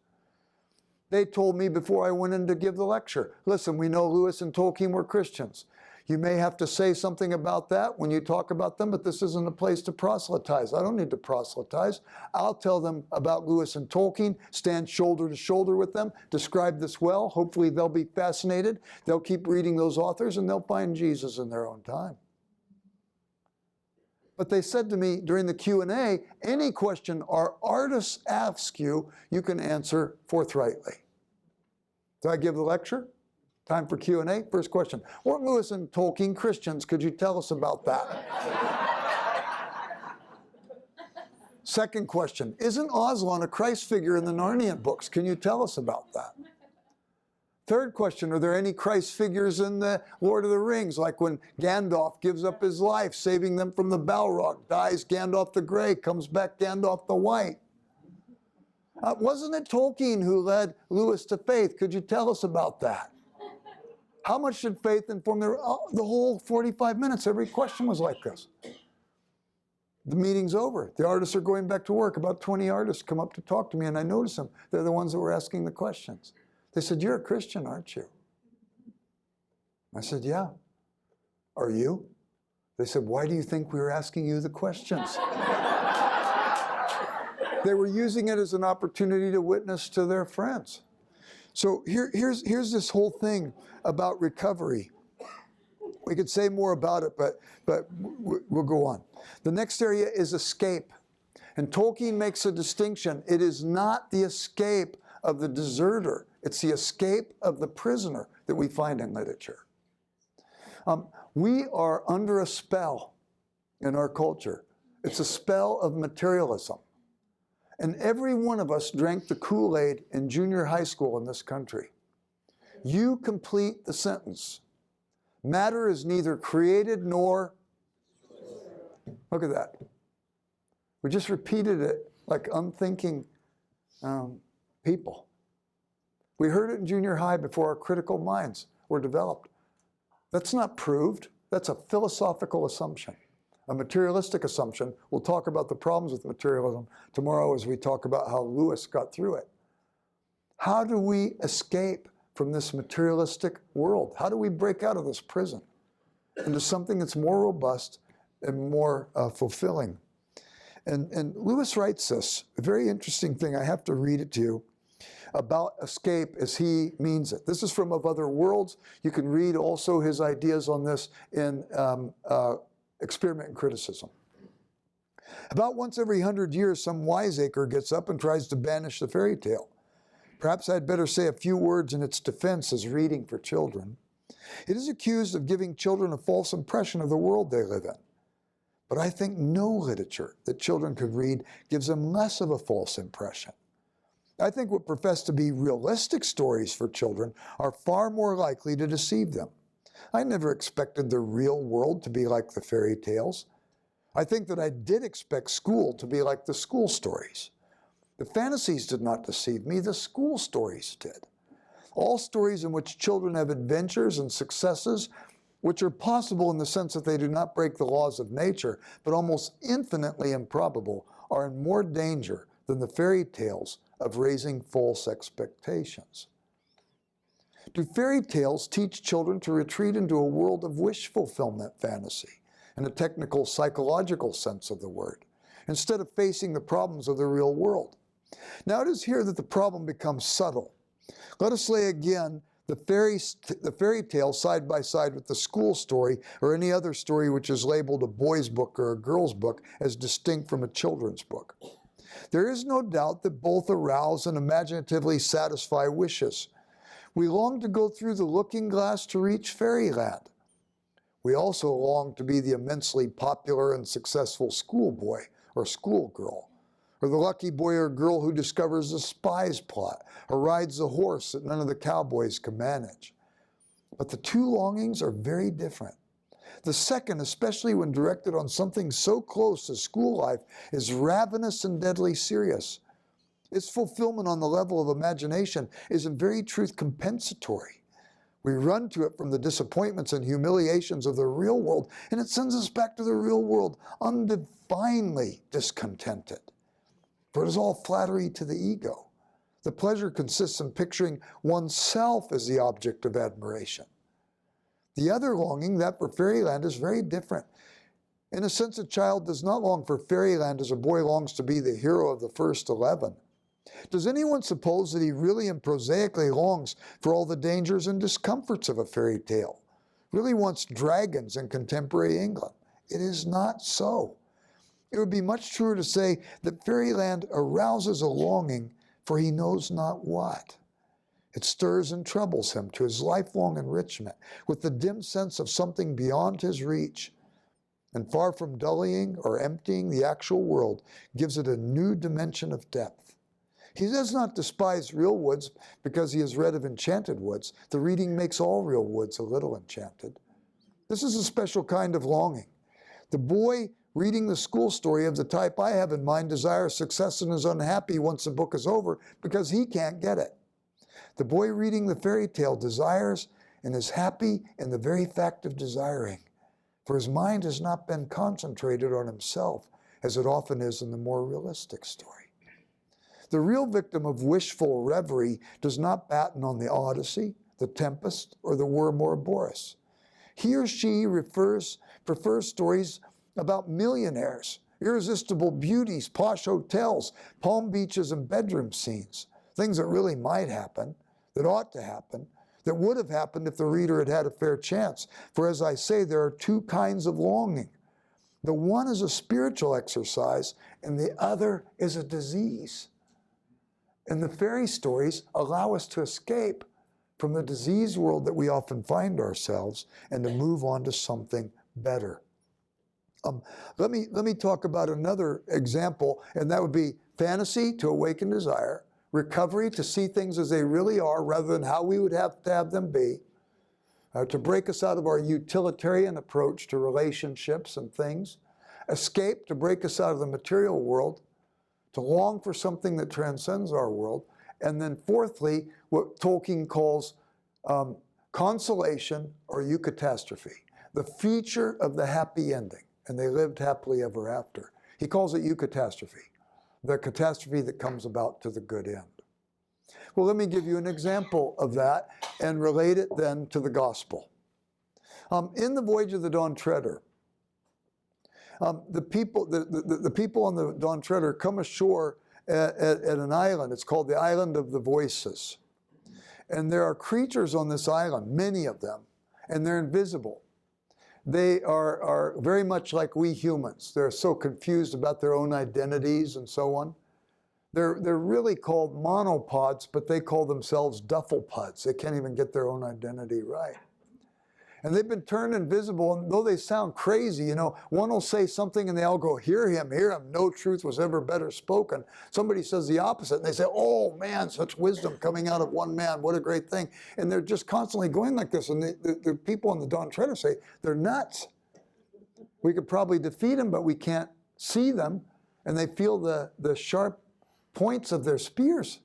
They told me before I went in to give the lecture, listen, we know Lewis and Tolkien were Christians. You may have to say something about that when you talk about them, but this isn't a place to proselytize. I don't need to proselytize. I'll tell them about Lewis and Tolkien, stand shoulder to shoulder with them, describe this well. Hopefully they'll be fascinated. They'll keep reading those authors and they'll find Jesus in their own time. But they said to me during the Q&A, any question our artists ask you, you can answer forthrightly. So I give the lecture. Time for Q&A. First question. Weren't Lewis and Tolkien Christians? Could you tell us about that? Second question. Isn't Aslan a Christ figure in the Narnian books? Can you tell us about that? Third question. Are there any Christ figures in the Lord of the Rings, like when Gandalf gives up his life, saving them from the Balrog, dies Gandalf the Grey, comes back Gandalf the White? Wasn't it Tolkien who led Lewis to faith? Could you tell us about that? How much did faith inform the whole 45 minutes? Every question was like this. The meeting's over. The artists are going back to work. About 20 artists come up to talk to me, and I notice them. They're the ones that were asking the questions. They said, "You're a Christian, aren't you?" I said, "Yeah." "Are you?" They said, "Why do you think we were asking you the questions?" They were using it as an opportunity to witness to their friends. So here's this whole thing about recovery. We could say more about it, but we'll go on. The next area is escape. And Tolkien makes a distinction. It is not the escape of the deserter. It's the escape of the prisoner that we find in literature. We are under a spell in our culture. It's a spell of materialism. And every one of us drank the Kool-Aid in junior high school in this country. You complete the sentence. Matter is neither created nor... Look at that. We just repeated it like unthinking people. We heard it in junior high before our critical minds were developed. That's not proved. That's a philosophical assumption, a materialistic assumption. We'll talk about the problems with materialism tomorrow as we talk about how Lewis got through it. How do we escape from this materialistic world? How do we break out of this prison into something that's more robust and more fulfilling? And Lewis writes this, a very interesting thing. I have to read it to you, about escape as he means it. This is from Of Other Worlds. You can read also his ideas on this in Experiment in Criticism. About once every 100 years, some wiseacre gets up and tries to banish the fairy tale. Perhaps I'd better say a few words in its defense as reading for children. It is accused of giving children a false impression of the world they live in. But I think no literature that children could read gives them less of a false impression. I think what profess to be realistic stories for children are far more likely to deceive them. I never expected the real world to be like the fairy tales. I think that I did expect school to be like the school stories. The fantasies did not deceive me, the school stories did. All stories in which children have adventures and successes, which are possible in the sense that they do not break the laws of nature, but almost infinitely improbable, are in more danger than the fairy tales of raising false expectations. Do fairy tales teach children to retreat into a world of wish fulfillment fantasy, in a technical psychological sense of the word, instead of facing the problems of the real world? Now it is here that the problem becomes subtle. Let us lay again the fairy tale side by side with the school story or any other story which is labeled a boy's book or a girl's book as distinct from a children's book. There is no doubt that both arouse and imaginatively satisfy wishes. We long to go through the looking glass to reach fairyland. We also long to be the immensely popular and successful schoolboy or schoolgirl, or the lucky boy or girl who discovers the spy's plot, or rides the horse that none of the cowboys can manage. But the two longings are very different. The second, especially when directed on something so close as school life, is ravenous and deadly serious. Its fulfillment on the level of imagination is in very truth compensatory. We run to it from the disappointments and humiliations of the real world, and it sends us back to the real world undivinely discontented. For it is all flattery to the ego. The pleasure consists in picturing oneself as the object of admiration. The other longing, that for fairyland, is very different. In a sense, a child does not long for fairyland as a boy longs to be the hero of the first 11. Does anyone suppose that he really and prosaically longs for all the dangers and discomforts of a fairy tale? Really wants dragons in contemporary England? It is not so. It would be much truer to say that fairyland arouses a longing for he knows not what. It stirs and troubles him to his lifelong enrichment with the dim sense of something beyond his reach. And far from dulling or emptying the actual world, gives it a new dimension of depth. He does not despise real woods because he has read of enchanted woods. The reading makes all real woods a little enchanted. This is a special kind of longing. The boy reading the school story of the type I have in mind desires success and is unhappy once the book is over because he can't get it. The boy reading the fairy tale desires and is happy in the very fact of desiring, for his mind has not been concentrated on himself as it often is in the more realistic story. The real victim of wishful reverie does not batten on the Odyssey, the Tempest, or the Worm or Boris. He or she prefers stories about millionaires, irresistible beauties, posh hotels, palm beaches, and bedroom scenes, things that really might happen, that ought to happen, that would have happened if the reader had had a fair chance. For as I say, there are two kinds of longing. The one is a spiritual exercise, and the other is a disease. And the fairy stories allow us to escape from the diseased world that we often find ourselves and to move on to something better. Let me talk about another example, and that would be fantasy to awaken desire, recovery to see things as they really are rather than how we would have to have them be, to break us out of our utilitarian approach to relationships and things, escape to break us out of the material world, to long for something that transcends our world, and then fourthly, what Tolkien calls consolation or eucatastrophe, the feature of the happy ending, and they lived happily ever after. He calls it eucatastrophe, the catastrophe that comes about to the good end. Well, let me give you an example of that and relate it then to the gospel. In the Voyage of the Dawn Treader, the people on the Dawn Treader come ashore at an island. It's called the Island of the Voices. And there are creatures on this island, many of them, and they're invisible. They are very much like we humans. They're so confused about their own identities and so on. They're really called monopods, but they call themselves duffelpods. They can't even get their own identity right. And they've been turned invisible, and though they sound crazy, you know, one will say something and they all go, hear him, no truth was ever better spoken. Somebody says the opposite, and they say, oh man, such wisdom coming out of one man, what a great thing. And they're just constantly going like this, and the people on the Dawn Treader say, they're nuts. We could probably defeat them, but we can't see them, and they feel the sharp points of their spears.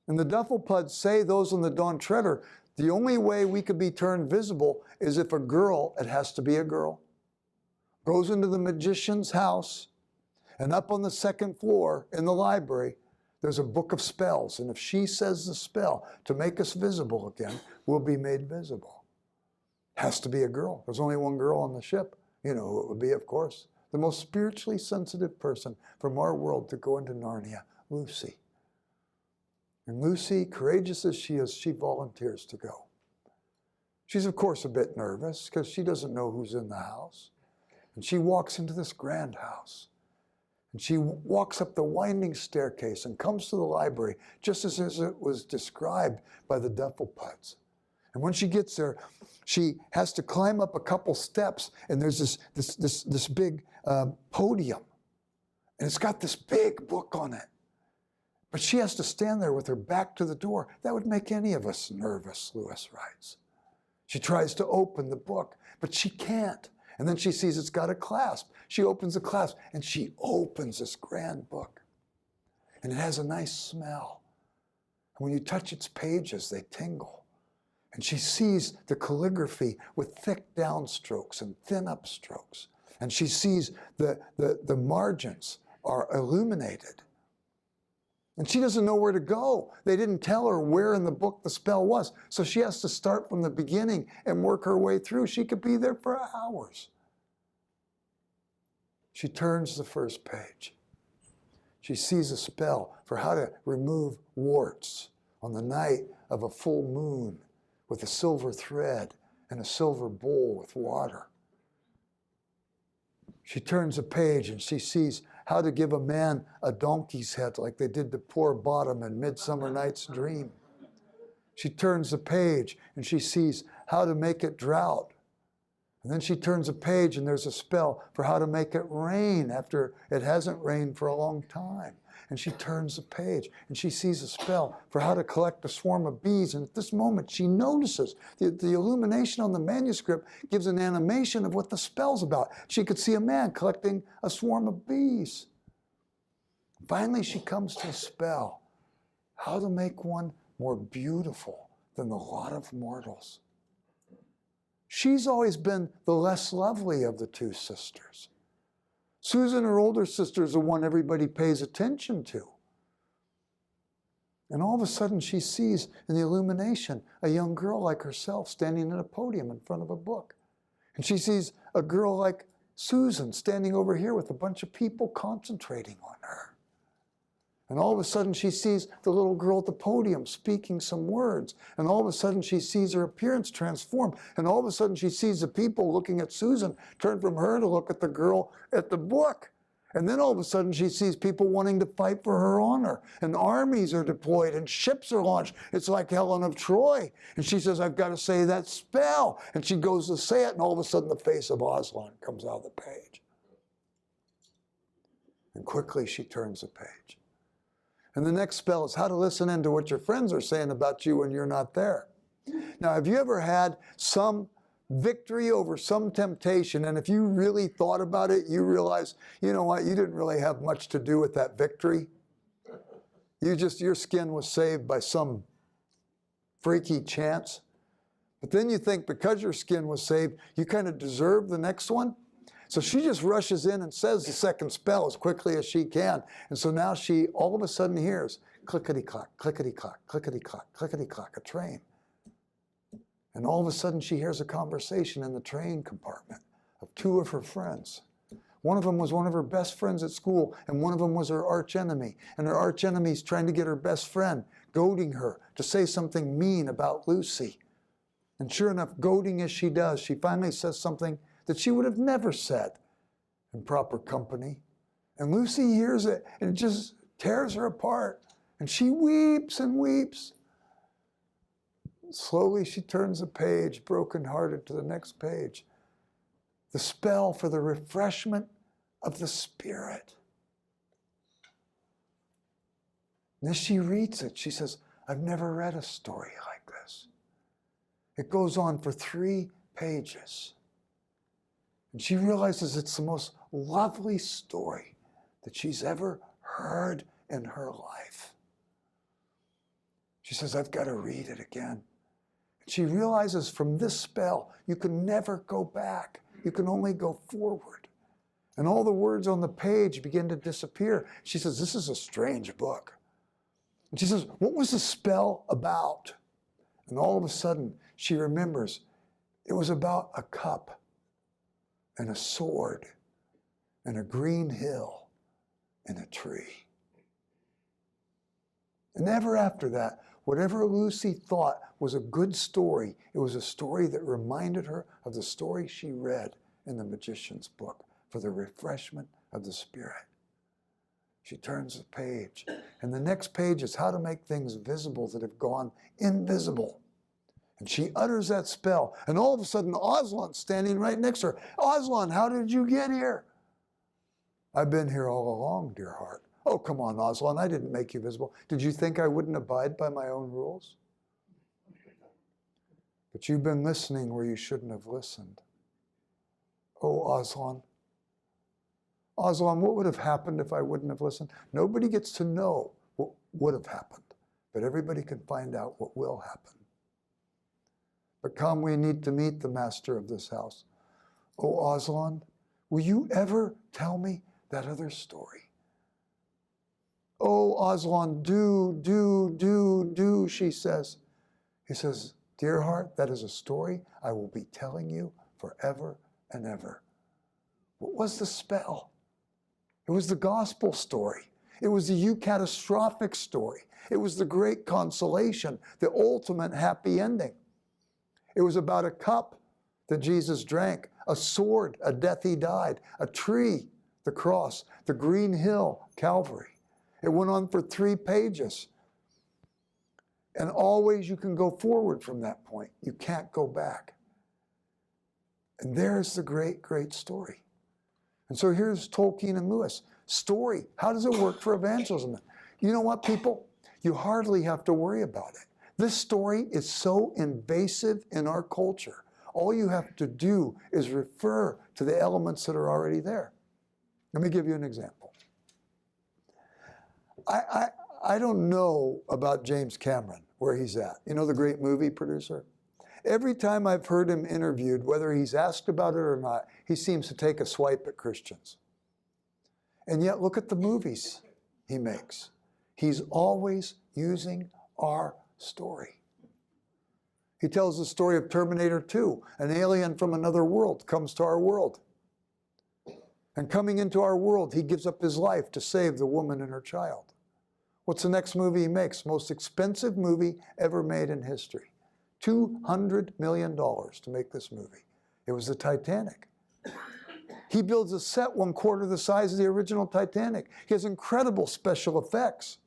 And the duffelpods say, those on the Dawn Treader, the only way we could be turned visible is if a girl, it has to be a girl, goes into the magician's house, and up on the second floor in the library, there's a book of spells. And if she says the spell to make us visible again, we'll be made visible. Has to be a girl. There's only one girl on the ship. You know who it would be, of course. The most spiritually sensitive person from our world to go into Narnia, Lucy. And Lucy, courageous as she is, she volunteers to go. She's, of course, a bit nervous because she doesn't know who's in the house. And she walks into this grand house. And she walks up the winding staircase and comes to the library just as it was described by the duffelpods. And when she gets there, she has to climb up a couple steps, and there's this big podium. And it's got this big book on it. But she has to stand there with her back to the door. That would make any of us nervous, Lewis writes. She tries to open the book, but she can't. And then she sees it's got a clasp. She opens the clasp, and she opens this grand book. And it has a nice smell. And when you touch its pages, they tingle. And she sees the calligraphy with thick downstrokes and thin upstrokes. And she sees the margins are illuminated. And she doesn't know where to go. They didn't tell her where in the book the spell was. So she has to start from the beginning and work her way through. She could be there for hours. She turns the first page. She sees a spell for how to remove warts on the night of a full moon with a silver thread and a silver bowl with water. She turns a page and she sees how to give a man a donkey's head like they did to poor Bottom in Midsummer Night's Dream. She turns the page and she sees how to make it drought. And then she turns a page and there's a spell for how to make it rain after it hasn't rained for a long time. And she turns the page and she sees a spell for how to collect a swarm of bees. And at this moment, she notices the illumination on the manuscript gives an animation of what the spell's about. She could see a man collecting a swarm of bees. Finally, she comes to a spell, how to make one more beautiful than the lot of mortals. She's always been the less lovely of the two sisters. Susan, her older sister, is the one everybody pays attention to. And all of a sudden she sees in the illumination a young girl like herself standing at a podium in front of a book. And she sees a girl like Susan standing over here with a bunch of people concentrating on her. And all of a sudden she sees the little girl at the podium speaking some words. And all of a sudden she sees her appearance transform. And all of a sudden she sees the people looking at Susan turn from her to look at the girl at the book. And then all of a sudden she sees people wanting to fight for her honor. And armies are deployed and ships are launched. It's like Helen of Troy. And she says, I've got to say that spell. And she goes to say it, and all of a sudden the face of Aslan comes out of the page. And quickly she turns the page. And the next spell is how to listen into what your friends are saying about you when you're not there. Now, have you ever had some victory over some temptation, and if you really thought about it, you realize, you know what, you didn't really have much to do with that victory? Your skin was saved by some freaky chance. But then you think because your skin was saved, you kind of deserve the next one. So she just rushes in and says the second spell as quickly as she can. And so now she all of a sudden hears clickety-clack, clickety-clack, clickety-clack, clickety-clack, a train. And all of a sudden she hears a conversation in the train compartment of two of her friends. One of them was one of her best friends at school, and one of them was her arch enemy. And her arch enemy's trying to get her best friend, goading her to say something mean about Lucy. And sure enough, goading as she does, she finally says something that she would have never said in proper company. And Lucy hears it, and it just tears her apart. And she weeps and weeps. Slowly she turns the page, brokenhearted, to the next page. The spell for the refreshment of the Spirit. And as she reads it, she says, I've never read a story like this. It goes on for 3 pages. And she realizes it's the most lovely story that she's ever heard in her life. She says, I've got to read it again. And she realizes from this spell, you can never go back. You can only go forward. And all the words on the page begin to disappear. She says, this is a strange book. And she says, what was the spell about? And all of a sudden, she remembers it was about a cup and a sword and a green hill and a tree. And ever after that, whatever Lucy thought was a good story, it was a story that reminded her of the story she read in the magician's book for the refreshment of the Spirit. She turns the page, and the next page is how to make things visible that have gone invisible. And she utters that spell, and all of a sudden Aslan's standing right next to her. Aslan, how did you get here? I've been here all along, dear heart. Oh, come on, Aslan, I didn't make you visible. Did you think I wouldn't abide by my own rules? But you've been listening where you shouldn't have listened. Oh, Aslan. Aslan, what would have happened if I wouldn't have listened? Nobody gets to know what would have happened, but everybody can find out what will happen. But come, we need to meet the master of this house. Oh, Aslan, will you ever tell me that other story? Oh, Aslan, do, she says. He says, dear heart, that is a story I will be telling you forever and ever. What was the spell? It was the gospel story. It was the eucatastrophic story. It was the great consolation, the ultimate happy ending. It was about a cup that Jesus drank, a sword, a death he died, a tree, the cross, the green hill, Calvary. It went on for 3 pages. And always you can go forward from that point. You can't go back. And there's the great, great story. And so here's Tolkien and Lewis. Story. How does it work for evangelism? You know what, people? You hardly have to worry about it. This story is so invasive in our culture. All you have to do is refer to the elements that are already there. Let me give you an example. I don't know about James Cameron, where he's at. You know, the great movie producer? Every time I've heard him interviewed, whether he's asked about it or not, he seems to take a swipe at Christians. And yet, look at the movies he makes. He's always using our story. He tells the story of Terminator 2. An alien from another world comes to our world. And coming into our world, he gives up his life to save the woman and her child. What's the next movie he makes? Most expensive movie ever made in history. $200 million to make this movie. It was the Titanic. He builds a set 1/4 the size of the original Titanic. He has incredible special effects.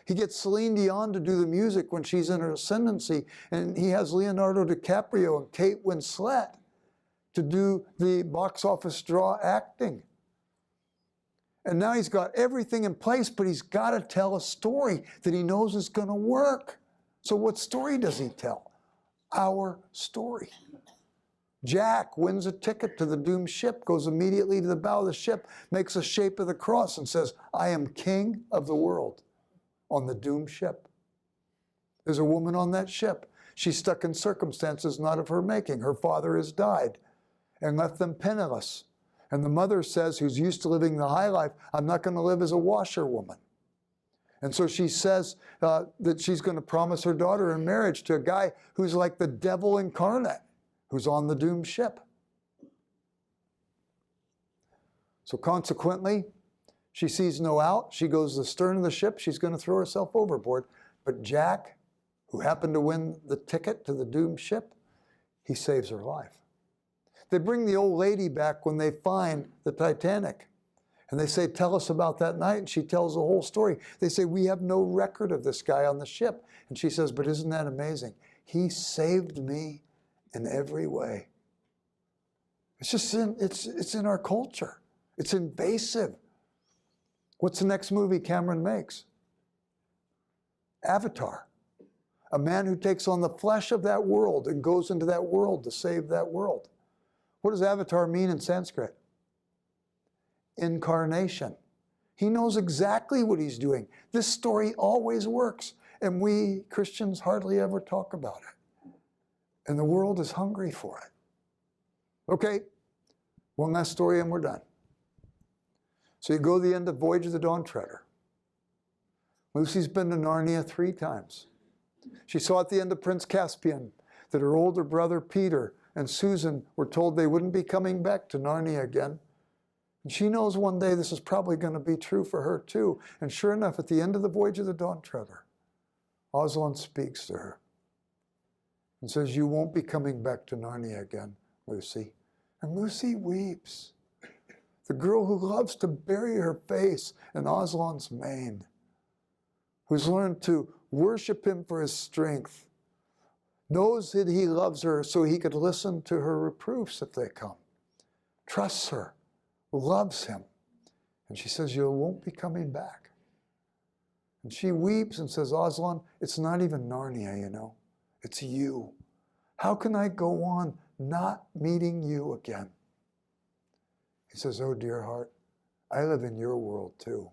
He gets Celine Dion to do the music when she's in her ascendancy, and he has Leonardo DiCaprio and Kate Winslet to do the box office draw acting. And now he's got everything in place, but he's got to tell a story that he knows is going to work. So what story does he tell? Our story. Jack wins a ticket to the doomed ship, goes immediately to the bow of the ship, makes a shape of the cross and says, I am king of the world on the doomed ship. There's a woman on that ship. She's stuck in circumstances not of her making. Her father has died and left them penniless. And the mother says, who's used to living the high life, I'm not going to live as a washerwoman. And so she says that she's going to promise her daughter in marriage to a guy who's like the devil incarnate, who's on the doomed ship. So consequently, she sees no out. She goes to the stern of the ship. She's going to throw herself overboard. But Jack, who happened to win the ticket to the doomed ship, he saves her life. They bring the old lady back when they find the Titanic. And they say, tell us about that night. And she tells the whole story. They say, we have no record of this guy on the ship. And she says, but isn't that amazing? He saved me in every way. It's just it's in our culture. It's invasive. What's the next movie Cameron makes? Avatar. A man who takes on the flesh of that world and goes into that world to save that world. What does avatar mean in Sanskrit? Incarnation. He knows exactly what he's doing. This story always works, and we Christians hardly ever talk about it. And the world is hungry for it. Okay, one last story and we're done. So you go to the end of Voyage of the Dawn Treader. Lucy's been to Narnia 3 times. She saw at the end of Prince Caspian that her older brother Peter and Susan were told they wouldn't be coming back to Narnia again. And she knows one day this is probably going to be true for her too. And sure enough, at the end of the Voyage of the Dawn Treader, Aslan speaks to her and says, you won't be coming back to Narnia again, Lucy. And Lucy weeps. The girl who loves to bury her face in Aslan's mane, who's learned to worship him for his strength, knows that he loves her so he could listen to her reproofs if they come, trusts her, loves him. And she says, you won't be coming back. And she weeps and says, Aslan, it's not even Narnia, you know. It's you. How can I go on not meeting you again? He says, oh, dear heart, I live in your world too.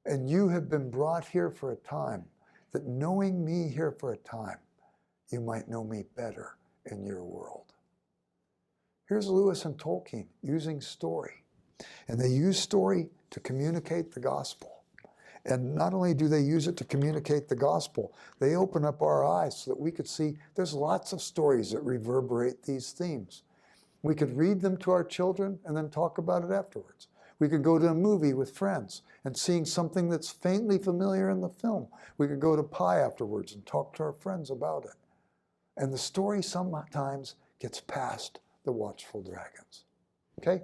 And you have been brought here for a time, that knowing me here for a time, you might know me better in your world. Here's Lewis and Tolkien using story. And they use story to communicate the gospel. And not only do they use it to communicate the gospel, they open up our eyes so that we could see there's lots of stories that reverberate these themes. We could read them to our children and then talk about it afterwards. We could go to a movie with friends and seeing something that's faintly familiar in the film. We could go to pie afterwards and talk to our friends about it. And the story sometimes gets past the watchful dragons. Okay?